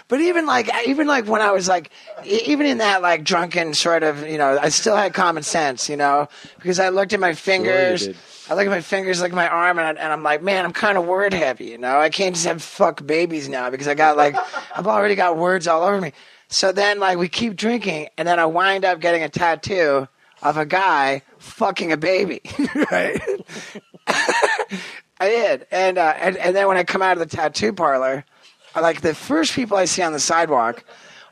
but even when I was even in that drunken sort of, I still had common sense, because I looked at my fingers. Sure, I look at my fingers, look at my arm, and I'm like, man, I'm kind of word heavy, I can't just have fuck babies now because I've already got words all over me. So then, we keep drinking, and then I wind up getting a tattoo of a guy fucking a baby, right? I did, and then when I come out of the tattoo parlor, the first people I see on the sidewalk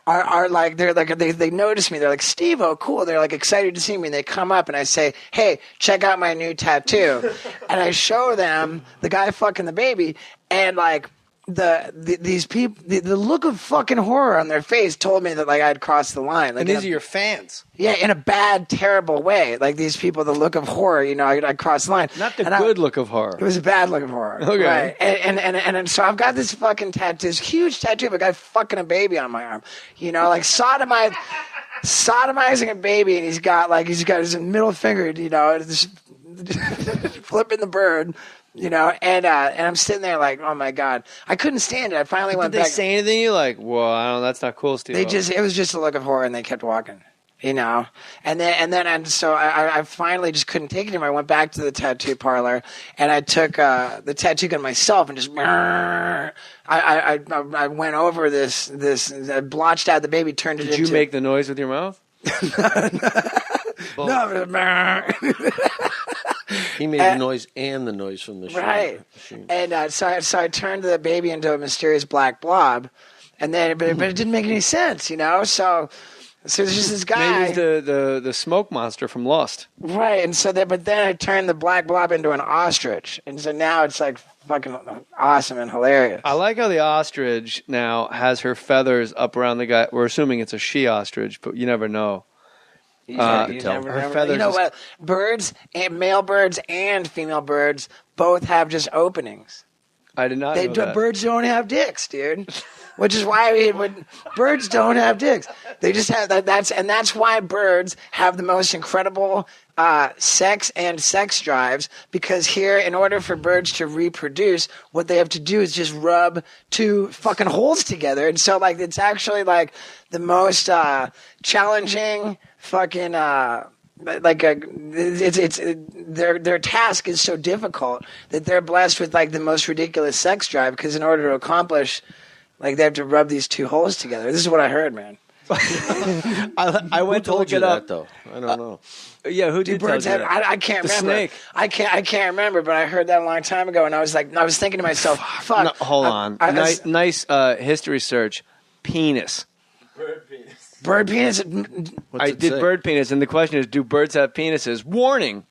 they notice me. They're like, Steve-O, cool. They're excited to see me. And they come up and I say, hey, check out my new tattoo. And I show them the guy fucking the baby. And these people, the look of fucking horror on their face told me that I'd crossed the line. And these are your fans. Yeah, in a bad, terrible way. These people, the look of horror, I crossed the line. Not the good look of horror. It was a bad look of horror. Okay. Right. And so I've got this fucking tattoo, this huge tattoo of a guy fucking a baby on my arm. Sodomizing a baby, and he's got his middle finger, just flipping the bird. And I'm sitting there oh my God, I couldn't stand it. I finally went back. Did they say anything? You're like, well, I don't know, that's not cool, Steve. It was just a look of horror, and they kept walking. So I finally just couldn't take it anymore. I went back to the tattoo parlor, and I took the tattoo gun myself and just I went over this I blotched out the baby, turned it into. Did you make the noise with your mouth? No. He made the noise and the noise from the machine. And so I turned the baby into a mysterious black blob, and then but it didn't make any sense, So there's just this guy. Maybe the smoke monster from Lost. Right, and so but then I turned the black blob into an ostrich, and so now it's fucking awesome and hilarious. I like how the ostrich now has her feathers up around the guy. We're assuming it's a she ostrich, but you never know. You know what? Birds, male birds and female birds both have just openings. I did not know that. Birds don't have dicks, dude. Which is why birds don't have dicks. They just have that's why birds have the most incredible sex and sex drives, because here, in order for birds to reproduce, what they have to do is just rub two fucking holes together. And so it's actually the most challenging fucking their task is so difficult that they're blessed with the most ridiculous sex drive, because in order to accomplish they have to rub these two holes together. This is what I heard, man. I went to look it up. Though I don't know. Yeah, who did birds have? I can't remember. Snake. I can't remember, but I heard that a long time ago, and I was thinking to myself, "Fuck." No, hold on. Nice history search. Penis. Bird penis. I did bird penis, and the question is, do birds have penises? Warning.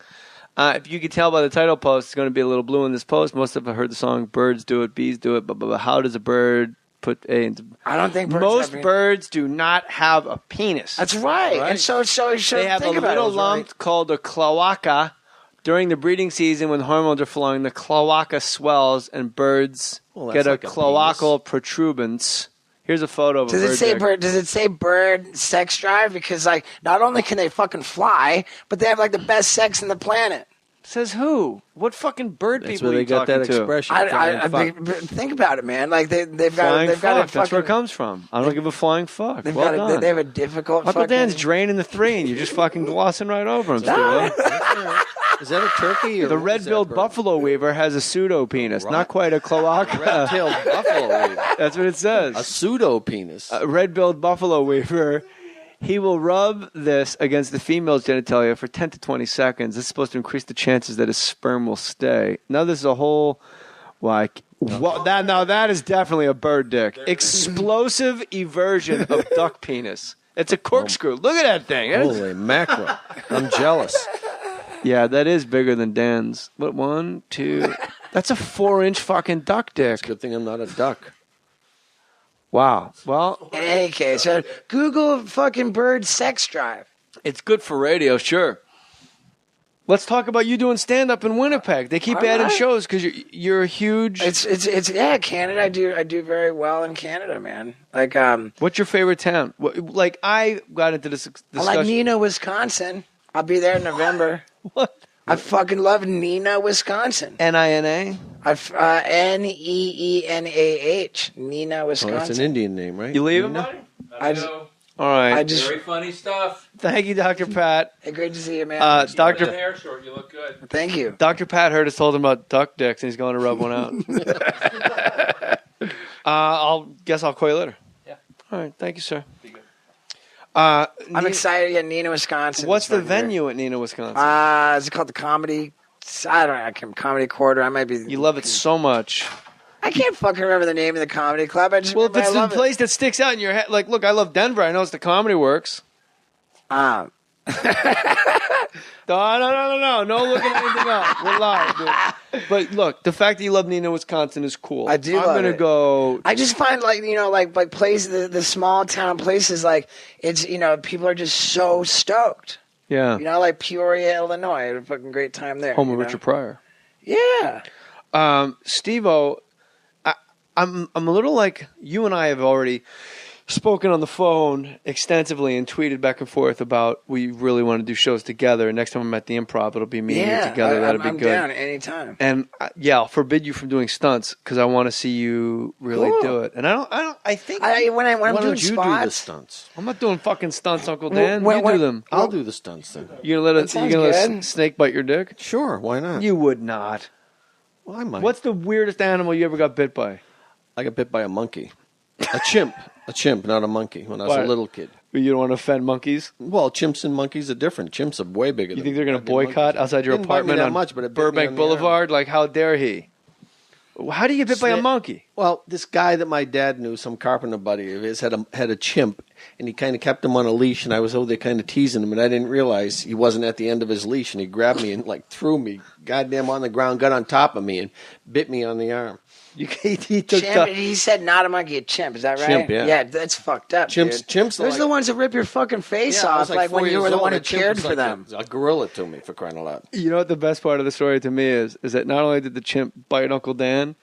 If you can tell by the title post, it's going to be a little blue in this post. Most of you have heard the song "Birds Do It, Bees Do It." But how does a bird put a? I don't think most birds do not have a penis. That's right. And so they have a little lump called a cloaca. During the breeding season, when hormones are flowing, the cloaca swells, and birds get a cloacal protuberance. Here's a photo of a bird. Does it say bird sex drive? Because not only can they fucking fly, but they have the best sex in the planet. Says who? What fucking bird That's people where are you they got talking that to? expression. Think about it, man. They've flying got fuck. That's where it comes from. I don't give a flying fuck. They have a difficult. Uncle Dan's draining the three, and you're just fucking glossing right over him. Is that a turkey? Or the red-billed buffalo weaver has a pseudo penis, not quite a cloaca. Red-tailed buffalo weaver. That's what it says. A pseudo penis. A red-billed buffalo weaver. He will rub this against the female's genitalia for 10 to 20 seconds. This is supposed to increase the chances that his sperm will stay. Now, this is a whole, that is definitely a bird dick. Explosive eversion of duck penis. It's a corkscrew. Look at that thing. Holy mackerel. I'm jealous. Yeah, that is bigger than Dan's. What, 1, 2? That's a 4-inch fucking duck dick. It's a good thing I'm not a duck. Wow. Well, In any case, Google fucking bird sex drive. it's good for radio, sure. Let's talk about you doing stand-up in Winnipeg. They keep adding shows because you're a huge... It's Canada. I do very well in Canada, man. Like, what's your favorite town? Like, I got into this discussion. I like Neenah, Wisconsin. I'll be there in November. What? I fucking love Neenah, Wisconsin. N-I-N-A? N-E-E-N-A-H. Neenah, Wisconsin. Oh, that's an Indian name, right? You leaving, buddy? All right. Very funny stuff. Thank you, Dr. Pat. Hey, great to see you, man. Dr. The hair short, you look good. Thank you. Dr. Pat heard us told him about duck dicks, and he's going to rub one out. I'll call you later. Yeah. All right. Thank you, sir. Be good. I'm excited to get Neenah, Wisconsin. What's the venue at Neenah, Wisconsin? Is it called the Comedy? I don't know. I can't, Comedy Quarter. I might be. You love it so much. I can't fucking remember the name of the comedy club. I just Well, if remember it's I the love place that sticks out in your head, like, look, I love Denver. I know it's the Comedy Works. it. No looking anything up. We're live, dude. But look, the fact that you love Neenah, Wisconsin is cool. I do. I'm gonna go. I just find like places, the small town places, like it's people are just so stoked. Yeah. Like Peoria, Illinois. I had a fucking great time there. Home of Richard Pryor. Yeah. Steve-O, I'm a little like you and I have already spoken on the phone extensively and tweeted back and forth about we really want to do shows together. Next time I'm at the Improv, it'll be me and you together. That'd be good. I'm down anytime. And I'll forbid you from doing stunts because I want to see you really do it. And I think when I'm Why doing don't you spots, do the stunts? I'm not doing fucking stunts, Uncle Dan. When- you when- do them. I'll do the stunts then. You gonna That let sounds a good. snake bite your dick? Sure, why not? You would not. Well, I might. What's the weirdest animal you ever got bit by? I got bit by a monkey. A chimp. A chimp, not a monkey, when I was Why? a little kid. You don't want to offend monkeys? Well, chimps and monkeys are different. Chimps are way bigger. You think they're going to boycott outside your Didn't bite me apartment that on much, but it bit me on Burbank the Boulevard? Like, how dare he? How do you get bit by a Snake. monkey? Well, this guy that my dad knew, some carpenter buddy of his, had a chimp, and he kind of kept him on a leash, and I was over there kind of teasing him, and I didn't realize he wasn't at the end of his leash, and he grabbed me and threw me goddamn on the ground, got on top of me, and bit me on the arm. He took chimp, he said not a monkey, a chimp. Is that right? Chimp, yeah. Yeah, that's fucked up. Chimps, dude. chimps. Those are the ones that rip your fucking face I off, was like 4 when you years were the old, one who a chimp cared was for like them. a gorilla to me, for crying out loud. You know what the best part of the story to me is that not only did the chimp bite Uncle Dan,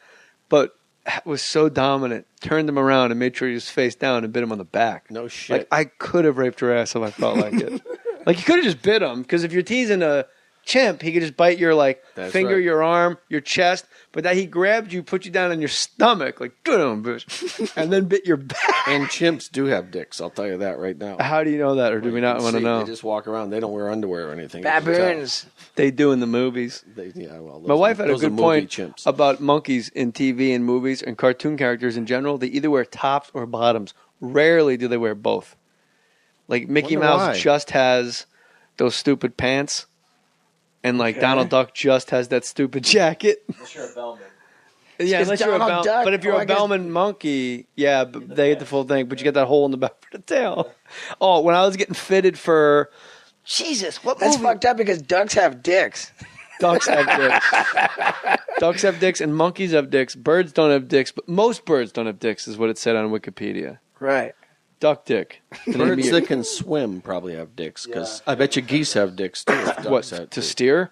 but was so dominant, turned him around and made sure he was face down and bit him on the back. No shit. Like, I could have raped her ass if I felt like it. Like, you could have just bit him, because if you're teasing a chimp, he could just bite your That's finger, right. your arm, your chest, but that he grabbed you, put you down on your stomach, like, bitch, and then bit your back. And chimps do have dicks, I'll tell you that right now. How do you know that, or do we not want to know? They just walk around. They don't wear underwear or anything. You can tell. Baboons. They do in the movies. Well, My wife had a those are good movie point chimps. about monkeys in TV and movies and cartoon characters in general. They either wear tops or bottoms. Rarely do they wear both. Like Mickey Wonder Mouse why. just has those stupid pants, and like Donald Duck just has that stupid jacket. Unless you're a bellman. Yeah, Is unless you're a Donald Duck- but if you're oh, a I guess- Bellman monkey, yeah, they get the full thing. But you get that hole in the back for the tail. Oh, when I was getting fitted for Jesus, what That's movie? fucked up because ducks have dicks. Ducks have dicks. Ducks have dicks and monkeys have dicks. Birds don't have dicks, but most birds don't have dicks, is what it said on Wikipedia. Right. Duck dick. Birds that can swim probably have dicks, because I bet you geese have dicks too. If ducks What, have to too. steer?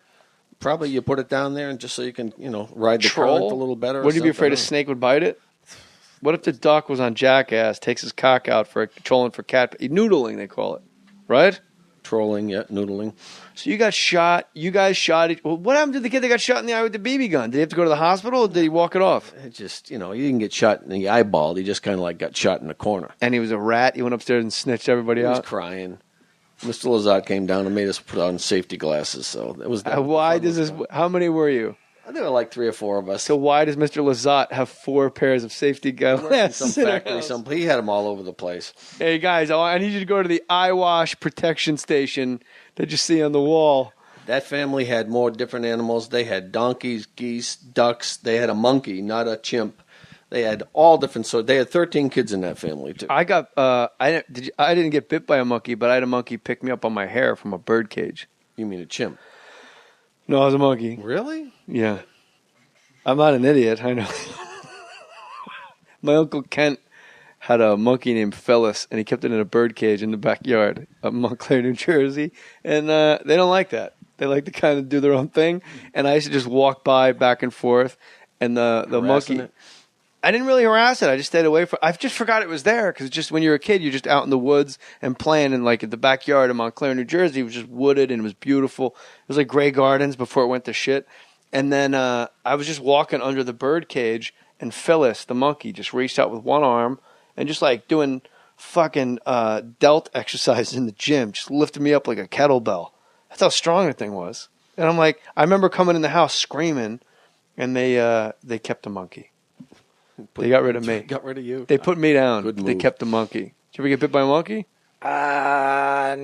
Probably you put it down there and just so you can, ride the Troll? current a little better. or Would you be something. afraid a snake would bite it? What if the duck was on Jackass, takes his cock out for trolling for cat noodling? They call it, right? Trolling, yeah, noodling. So you got shot. You guys shot it. Well, what happened to the kid that got shot in the eye with the BB gun? Did he have to go to the hospital, or did he walk it off? It just, he didn't get shot in the eyeball. He just kind of got shot in the corner. And he was a rat. He went upstairs and snitched everybody He was out. crying. Mr. Lazat came down and made us put on safety glasses. So it was. Why does this? How many were you? There were like 3 or 4 of us. So why does Mr. Lazat have 4 pairs of safety glasses? Some factory, he had them all over the place. Hey guys, I need you to go to the eye wash protection station that you see on the wall. That family had more different animals. They had donkeys, geese, ducks. They had a monkey, not a chimp. They had all different sorts. They had 13 kids in that family too. I got I didn't get bit by a monkey, but I had a monkey pick me up on my hair from a bird cage. You mean a chimp? No, I was a monkey. Really? Yeah. I'm not an idiot, I know. My Uncle Kent had a monkey named Phyllis, and he kept it in a bird cage in the backyard of Montclair, New Jersey. And they don't like that. They like to kind of do their own thing. And I used to just walk by back and forth, and the monkey. It? I didn't really harass it. I just stayed away from. I just forgot it was there because just when you're a kid, you're just out in the woods and playing. And like at the backyard of Montclair, New Jersey, it was just wooded and it was beautiful. It was like Grey Gardens before it went to shit. And then I was just walking under the bird cage, and Phyllis, the monkey, just reached out with one arm and just like doing fucking delt exercises in the gym, just lifted me up like a kettlebell. That's how strong the thing was. And I'm like, I remember coming in the house screaming, and they kept the monkey. They got rid of me. Got rid of you. They put me down. Good move. They kept the monkey. Did you ever get bit by a monkey? No,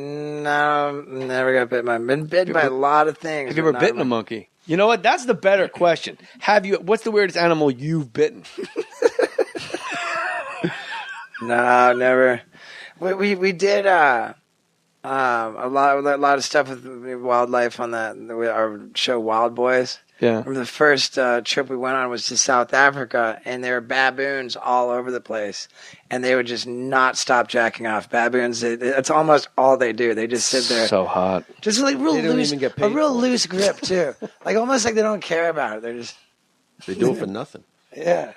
never got bit. Been bitten by a lot of things. Have you ever bitten a monkey? You know what? That's the better question. Have you? What's the weirdest animal you've bitten? No, never. We did a lot of stuff with wildlife on our show Wild Boys. Yeah. The first trip we went on was to South Africa, and there were baboons all over the place, and they would just not stop jacking off. Baboons, that's almost all they do. They just sit there. So hot. Just like real They don't loose, even get a paid real for it. loose grip too. Like almost like they don't care about it. They're just They do it for nothing. yeah.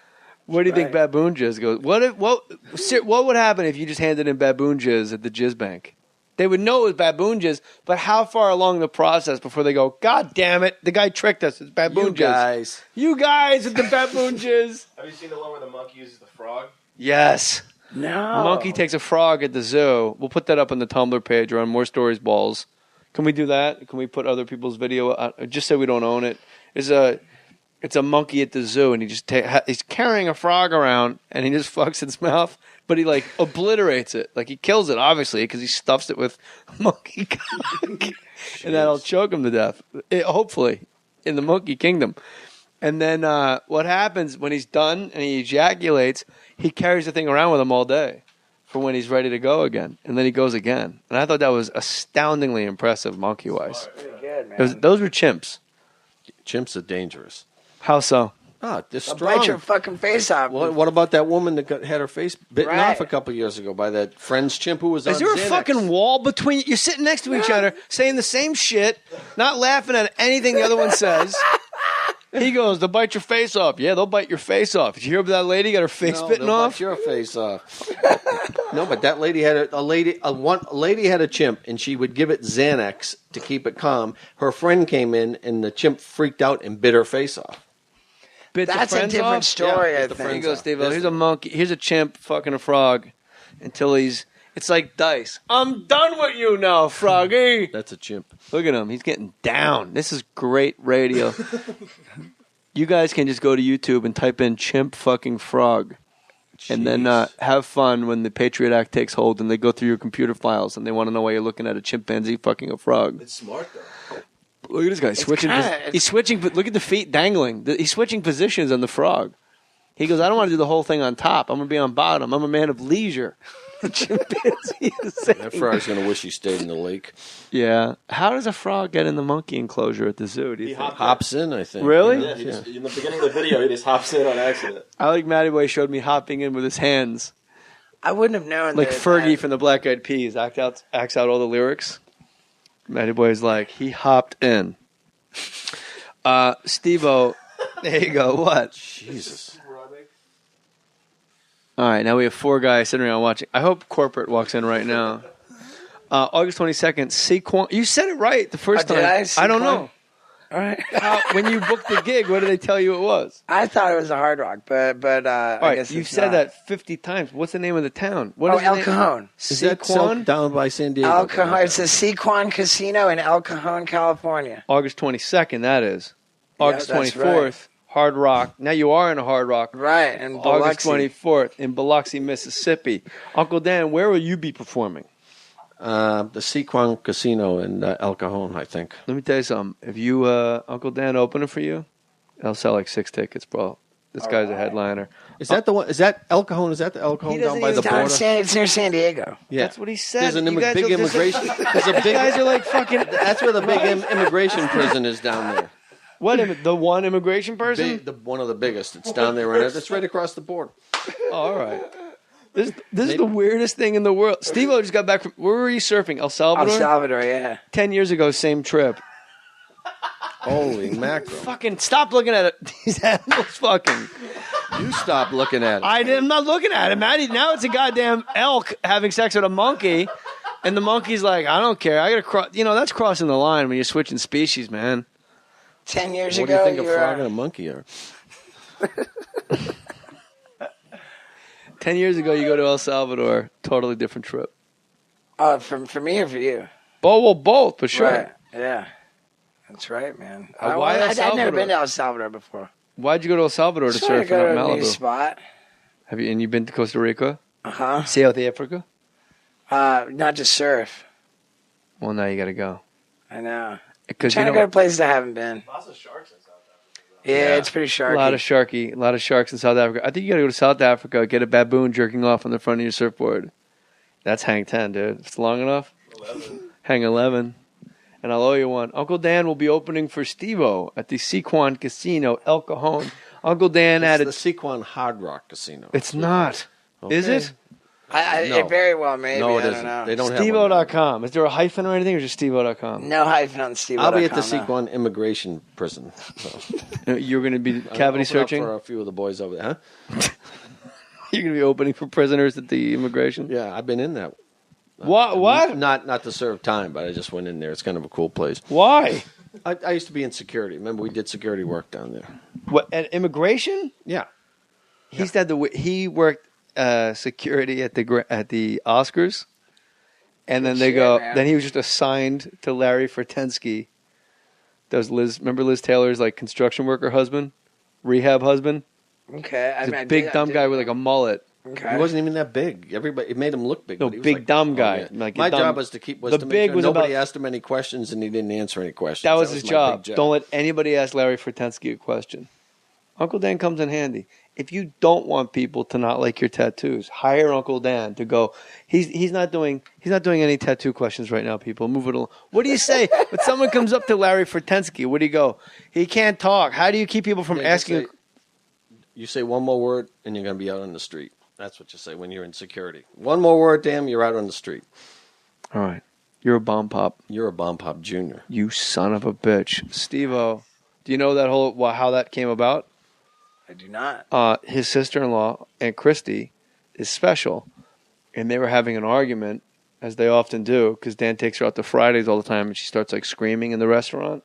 Where do you think baboon jizz goes? What would happen if you just handed in baboon jizz at the jizz bank? They would know it was baboon jizz, but how far along the process before they go, God damn it, the guy tricked us. It's baboon jizz. You guys with the baboon jizz. Have you seen the one where the monkey uses the frog? Yes. No. Monkey takes a frog at the zoo. We'll put that up on the Tumblr page or on More Stories Balls. Can we do that? Can we put other people's video out, just so we don't own it? It's a monkey at the zoo, and he's carrying a frog around, and he just fucks its mouth, but he like obliterates it, like he kills it, obviously, because he stuffs it with monkey cock, and that'll choke him to death. Hopefully, in the monkey kingdom. And then what happens when he's done and he ejaculates? He carries the thing around with him all day for when he's ready to go again, and then he goes again. And I thought that was astoundingly impressive, monkey-wise. Good, man. Those were chimps. Chimps are dangerous. How so? Ah, they're I'll strong. bite your fucking face off. What about that woman that had her face bitten Right. off a couple years ago by that friend's chimp who was on Is there a Xanax? fucking wall between you? You're sitting next to each other, saying the same shit, not laughing at anything the other one says. He goes, "They'll bite your face off." Yeah, they'll bite your face off. Did you hear about that lady got her face bitten they'll off? bite your face off. No, but that lady had a lady had a chimp, and she would give it Xanax to keep it calm. Her friend came in, and the chimp freaked out and bit her face off. Bit the That's a friends different off? story, Yeah, I the think. He goes, off. Steve, here's a monkey, here's a chimp fucking a frog until it's like dice. I'm done with you now, froggy. That's a chimp. Look at him. He's getting down. This is great radio. You guys can just go to YouTube and type in chimp fucking frog. And then have fun when the Patriot Act takes hold and they go through your computer files and they want to know why you're looking at a chimpanzee fucking a frog. It's smart, though. Look at this guy switching. He's switching. Look at the feet dangling. He's switching positions on the frog. He goes, I don't want to do the whole thing on top. I'm going to be on bottom. I'm a man of leisure. The chimpanzee is saying. That frog's going to wish he stayed in the lake. Yeah. How does a frog get in the monkey enclosure at the zoo? Do you think? Hops in, I think. Really? Yeah, he just, in the beginning of the video, he just hops in on accident. I like Matty Boy showed me hopping in with his hands. I wouldn't have known. Like that Fergie from the Black Eyed Peas acts out all the lyrics. Matty Boy's like, he hopped in. Steve-O, there you go. What? Jesus. All right, now we have 4 guys sitting around watching. I hope corporate walks in right now. August 22nd, Sequan. You said it right the first time. Did I? I don't know. All right. When you booked the gig, what did they tell you it was? I thought it was a Hard Rock, but All I right, guess you've it's said not. that 50 times. What's the name of the town? What Oh, is El the name? Cajon. Is that Sequan? down by San Diego? El Cajon. It's a Sequan Casino in El Cajon, California. August 22nd, that is. August that's 24th, right. Hard Rock. Now you are in a Hard Rock. Right, and August Biloxi. 24th in Biloxi, Mississippi. Uncle Dan, where will you be performing? The Sequan Casino in El Cajon, I think. Let me tell you something. If you, Uncle Dan, open it for you, I'll sell like 6 tickets, bro. This guy's a headliner. Is that the one? Is that El Cajon? Is that the El Cajon down by the border? It's near San Diego. Yeah, That's what he said. There's a You guys big are- there's a- immigration. There's a You big. guys are like fucking. That's where the big immigration prison is down there. The one immigration person? One of the biggest. It's down there, right? It's right across the border. Oh, all right. This is the weirdest thing in the world. Steve-O just got back from... Where were you surfing? El Salvador? El Salvador, yeah. 10 years ago, same trip. Holy mackerel. Fucking stop looking at it. These animals fucking... You stop looking at it. I'm not looking at it, Maddie. Now it's a goddamn elk having sex with a monkey. And the monkey's like, I don't care. I got to cross... You know, that's crossing the line when you're switching species, man. 10 years what ago, do you think a frog and a monkey are? 10 years ago, you go to El Salvador. Totally different trip. For me or for you? Both, for sure. Right. Yeah. That's right, man. Why El I'd Salvador? never been to El Salvador before. Why'd you go to El Salvador to Just surf wanted in to go to a new Malibu? spot. Have you? And you've been to Costa Rica? Uh-huh. South Africa? Not to surf. Well, now you got to go. I know. Because Trying to go to places I haven't been. Lots of sharks in South Africa. Yeah, it's pretty sharky. A lot of sharks in South Africa. I think you got to go to South Africa, get a baboon jerking off on the front of your surfboard. That's hang 10, dude. If it's long enough, 11. hang 11. And I'll owe you one. Uncle Dan will be opening for Steve-O at the Sequan Casino, El Cajon. Uncle Dan It's added... the Sequan Hard Rock Casino. It's not. Okay. Is it? No. It very well maybe. No, it I isn't. don't know. They don't have Steve-O.com. Is there a hyphen or anything, or just Steve-O.com? No hyphen on Steve-O. I'll be at the Sequan Immigration Prison. So. You're going to be cavity searching? for a few of the boys over there, huh? You're going to be opening for prisoners at the immigration? Yeah, I've been in that. What? Not to serve time, but I just went in there. It's kind of a cool place. Why? I used to be in security. Remember, we did security work down there. What, at immigration? Yeah. He worked security at the Oscars, and then then he was just assigned to Larry Fertensky. That was remember Liz Taylor's like construction worker husband, rehab husband? Okay. He's a big dumb guy with like a mullet. Okay. He wasn't even that big. It made him look big. No, but he was big like, dumb guy. yeah. Like My dumb- job was to make big sure was nobody about- asked him any questions, and he didn't answer any questions. That was his my job. big Don't let anybody ask Larry Fertensky a question. Uncle Dan comes in handy. If you don't want people to not like your tattoos, hire Uncle Dan to go. He's not doing any tattoo questions right now. People, move it along. What do you say when someone comes up to Larry Fertensky? What do you go? He can't talk. How do you keep people from asking? You say one more word, and you're going to be out on the street. That's what you say when you're in security. One more word, damn, you're out on the street. All right, you're a bomb pop. You're a bomb pop junior. You son of a bitch, Steve-O. Do you know that how that came about? I do not. His sister-in-law, Aunt Christy, is special, and they were having an argument, as they often do, because Dan takes her out to Fridays all the time, and she starts like screaming in the restaurant.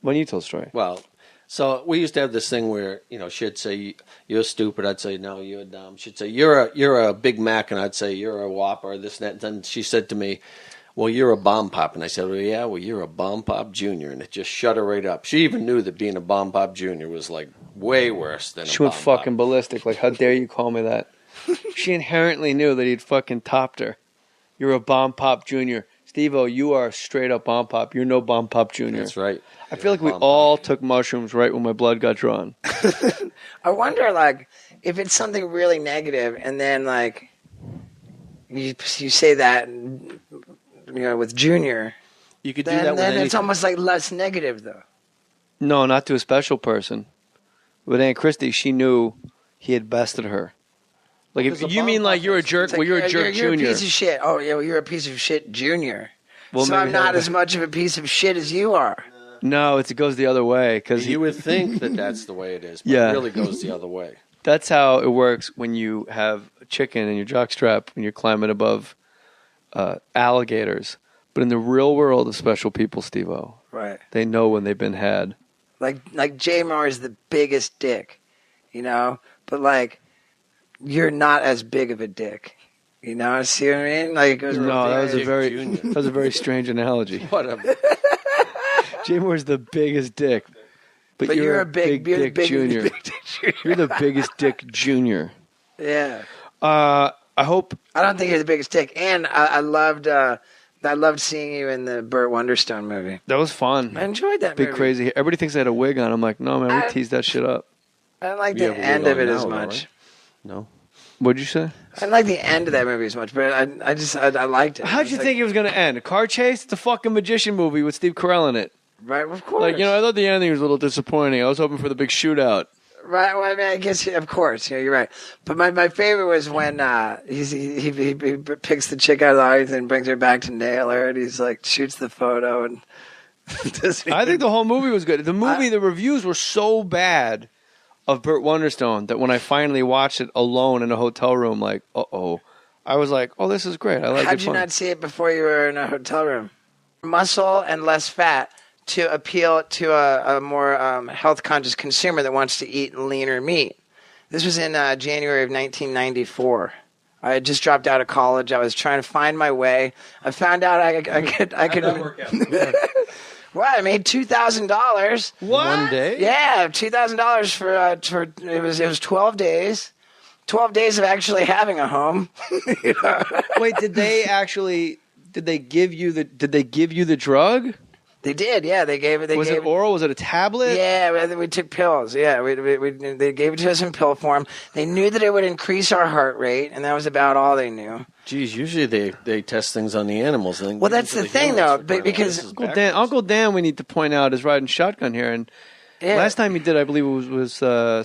Why don't you tell the story? Well, so we used to have this thing where, she'd say, you're stupid. I'd say, no, you're dumb. She'd say, you're a Big Mac, and I'd say, you're a Whopper, this and that. And then she said to me, well, you're a bomb pop. And I said, well, you're a bomb pop junior. And it just shut her right up. She even knew that being a bomb pop junior was like way worse than She went fucking ballistic. Like, how dare you call me that? She inherently knew that he'd fucking topped her. You're a bomb pop junior. Steve-O, you are a straight up bomb pop. You're no bomb pop junior. That's right. I feel like we all took mushrooms right when my blood got drawn. I wonder, like, if it's something really negative, and then like you say that, with Junior, you could do that. Then it's almost like less negative, though. No, not to a special person. With Aunt Christy, she knew he had bested her. Like, if you mean like you're a jerk, well, you're a jerk You're junior. a piece of shit. Oh, yeah, well, you're a piece of shit junior. Well, so maybe I'm not as much of a piece of shit as you are. No, it goes the other way. Because you would think that that's the way it is, but Yeah. it really goes the other way. That's how it works when you have a chicken in your jockstrap when you're climbing above alligators. But in the real world of special people, Steve-O, Right. they know when they've been had. Like Jay Mohr is the biggest dick, but like you're not as big of a dick. See what I mean? Like it goes No, that was a very strange analogy. Whatever. Jay Mohr's the biggest dick, but you're a big dick junior. You're the biggest dick junior. Yeah. I hope. I don't think you're the biggest dick, and I loved seeing you in the Burt Wonderstone movie. That was fun. I enjoyed that Big movie. crazy. Everybody thinks I had a wig on. I'm like, no, man, we teased that shit up. I didn't like You the have a end wig of it on as now, much. right? No. What'd you say? I didn't like the end of that movie as much, but I liked it. How'd you think it was going to end? A car chase? It's a fucking magician movie with Steve Carell in it. Right, of course. Like, I thought the ending was a little disappointing. I was hoping for the big shootout. Right. Well, I mean, I guess of course, you're right. But my favorite was when he picks the chick out of the audience and brings her back to nail her, and he's like shoots the photo and. I think the whole movie was good. The reviews were so bad of Burt Wonderstone that when I finally watched it alone in a hotel room, like, I was like, oh, this is great. I like it. How'd you not see it before you were in a hotel room? Muscle and less fat to appeal to a more health-conscious consumer that wants to eat leaner meat. This was in January of 1994. I had just dropped out of college. I was trying to find my way. I found out I could. Well, I made $2,000. What? One day? Yeah, $2,000 for it was 12 days. 12 days of actually having a home. You know? Wait, did they give you the drug? They did, yeah. They gave it. Was it oral? Was it a tablet? Yeah, we took pills. Yeah, they gave it to us in pill form. They knew that it would increase our heart rate, and that was about all they knew. Geez, usually they test things on the animals. And well, that's the thing, though, because Uncle Dan, we need to point out, is riding shotgun here, and last time he did, I believe it was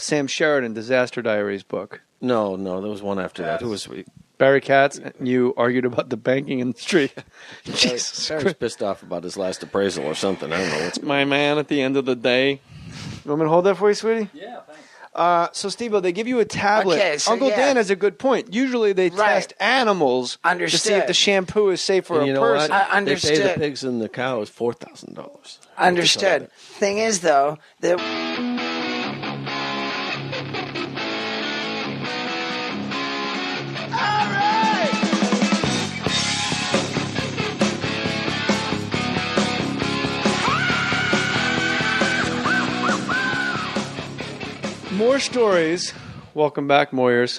Sam Sheridan, Disaster Diaries book. No, there was one after that. Who was Barry Katz, and you argued about the banking industry. Jesus Christ. Pissed off about his last appraisal or something. I don't know what's my man at the end of the day. You want me to hold that for you, sweetie? Yeah, thanks. So, Steve-O, they give you a tablet. Okay, so Uncle Dan has a good point. Usually they test animals to see if the shampoo is safe for a person. They pay the pigs and the cows $4,000. Understood. Thing is, though, that... More stories. Welcome back, Moyers.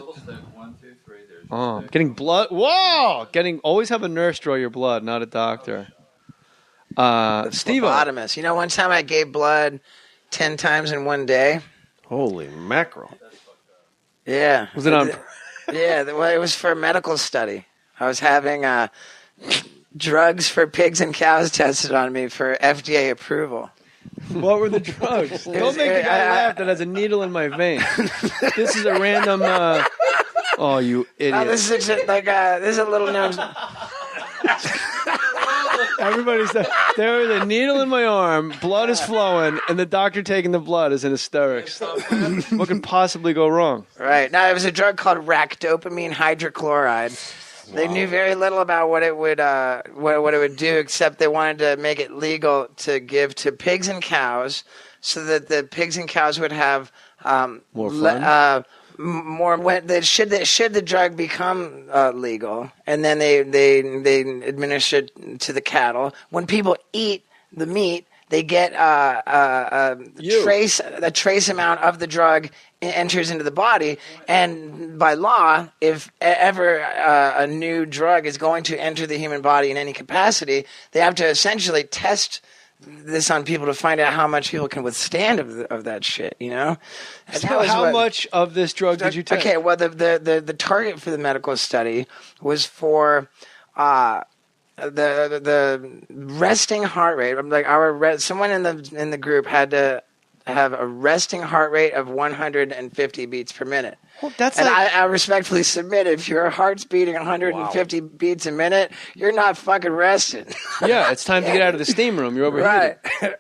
Getting blood. Whoa! Always have a nurse draw your blood, not a doctor. Steve-O. Phlebotomist. You know, one time I gave blood 10 times in one day. Holy mackerel. Yeah. Was it on? Yeah, well, it was for a medical study. I was having drugs for pigs and cows tested on me for FDA approval. What were the drugs? Don't make the guy laugh that has a needle in my vein. This is a random... oh, you idiot. No, this is a little known... Everybody said, there is a needle in my arm, blood is flowing, and the doctor taking the blood is in hysterics. What could possibly go wrong? Right. Now, it was a drug called racdopamine hydrochloride. They knew very little about what it would what it would do, except they wanted to make it legal to give to pigs and cows, so that the pigs and cows would have more fun. Should the drug become legal, and then they administer it to the cattle. When people eat the meat, they get a trace amount of the drug enters into the body, and by law, if ever a new drug is going to enter the human body in any capacity, they have to essentially test this on people to find out how much people can withstand of that shit, you know? So how much of this drug did you take? Okay, well, the target for the medical study was for the resting heart rate. Like someone in the group had to have a resting heart rate of 150 beats per minute. Well, I respectfully submit, if your heart's beating 150 beats a minute, you're not fucking resting. Yeah, it's time to get out of the steam room. You're overheating.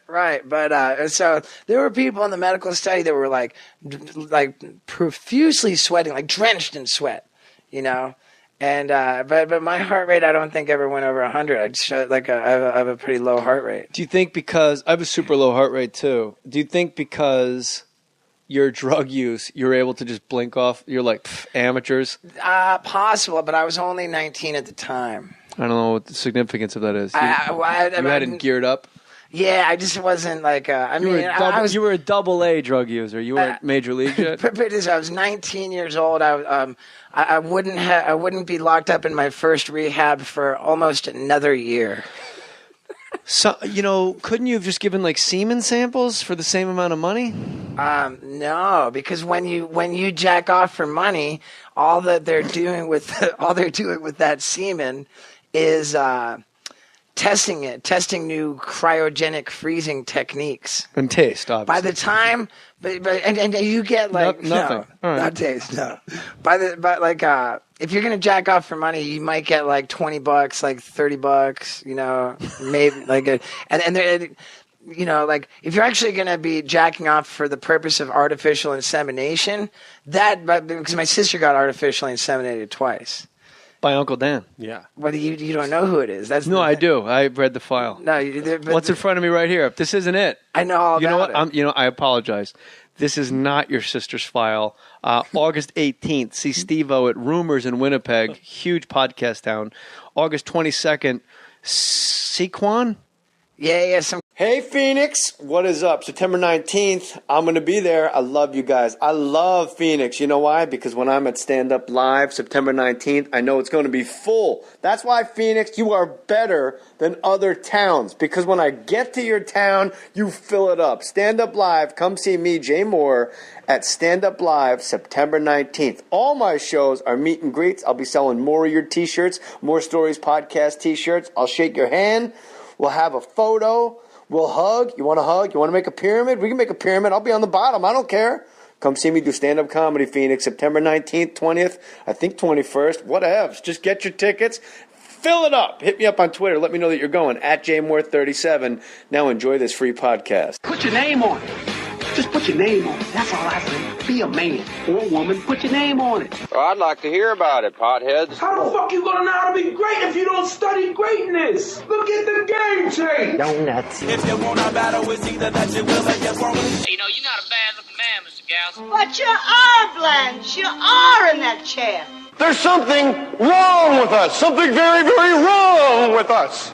Right. But so there were people in the medical study that were like profusely sweating, like drenched in sweat, you know. And but my heart rate, I don't think ever went over 100. I have a pretty low heart rate. Do you think because I have a super low heart rate too? Do you think because your drug use, you're able to just blink off? You're like amateurs. Possible, but I was only 19 at the time. I don't know what the significance of that is. You hadn't geared up. Yeah, I just wasn't like. You were a double A drug user. You weren't major league yet. I was 19 years old. I wouldn't be locked up in my first rehab for almost another year. So couldn't you have just given like semen samples for the same amount of money? No, because when you jack off for money, all they're doing with that semen is testing new cryogenic freezing techniques. And taste, obviously. By the time, and you get like nothing. No, All right. not taste. No, if you're gonna jack off for money, you might get like $20, like $30. You know, maybe and they're. You know, like if you're actually going to be jacking off for the purpose of artificial insemination, because my sister got artificially inseminated twice. By Uncle Dan. Yeah. But you don't know who it is. I do. I've read the file. No, what's in front of me right here? This isn't it. I know all you know about what? I apologize. This is not your sister's file. August 18th, see Steve-O at Rumors in Winnipeg, huge podcast town. August 22nd, Sequan? Yeah. Hey, Phoenix, what is up? September 19th, I'm going to be there. I love you guys. I love Phoenix. You know why? Because when I'm at Stand Up Live, September 19th, I know it's going to be full. That's why, Phoenix, you are better than other towns. Because when I get to your town, you fill it up. Stand Up Live, come see me, Jay Mohr, at Stand Up Live, September 19th. All my shows are meet and greets. I'll be selling more of your t-shirts, More Stories Podcast t-shirts. I'll shake your hand. We'll have a photo. We'll hug. You want to hug? You want to make a pyramid? We can make a pyramid. I'll be on the bottom. I don't care. Come see me do stand-up comedy, Phoenix, September 19th, 20th, I think 21st. Whatevs. Just get your tickets. Fill it up. Hit me up on Twitter. Let me know that you're going. At JMoore37. Now enjoy this free podcast. Put your name on it. Just put your name on it. That's all I say. Be a man or a woman. Put your name on it. Well, I'd like to hear about it, potheads. How the fuck you gonna know how to be great if you don't study greatness? Look at the game tape. Donuts. If you want a battle, it's either that you will or you won't. You know, you're not a bad-looking man, Mr. Gals. But you are, Blanche. You are in that chair. There's something wrong with us. Something very, very wrong with us.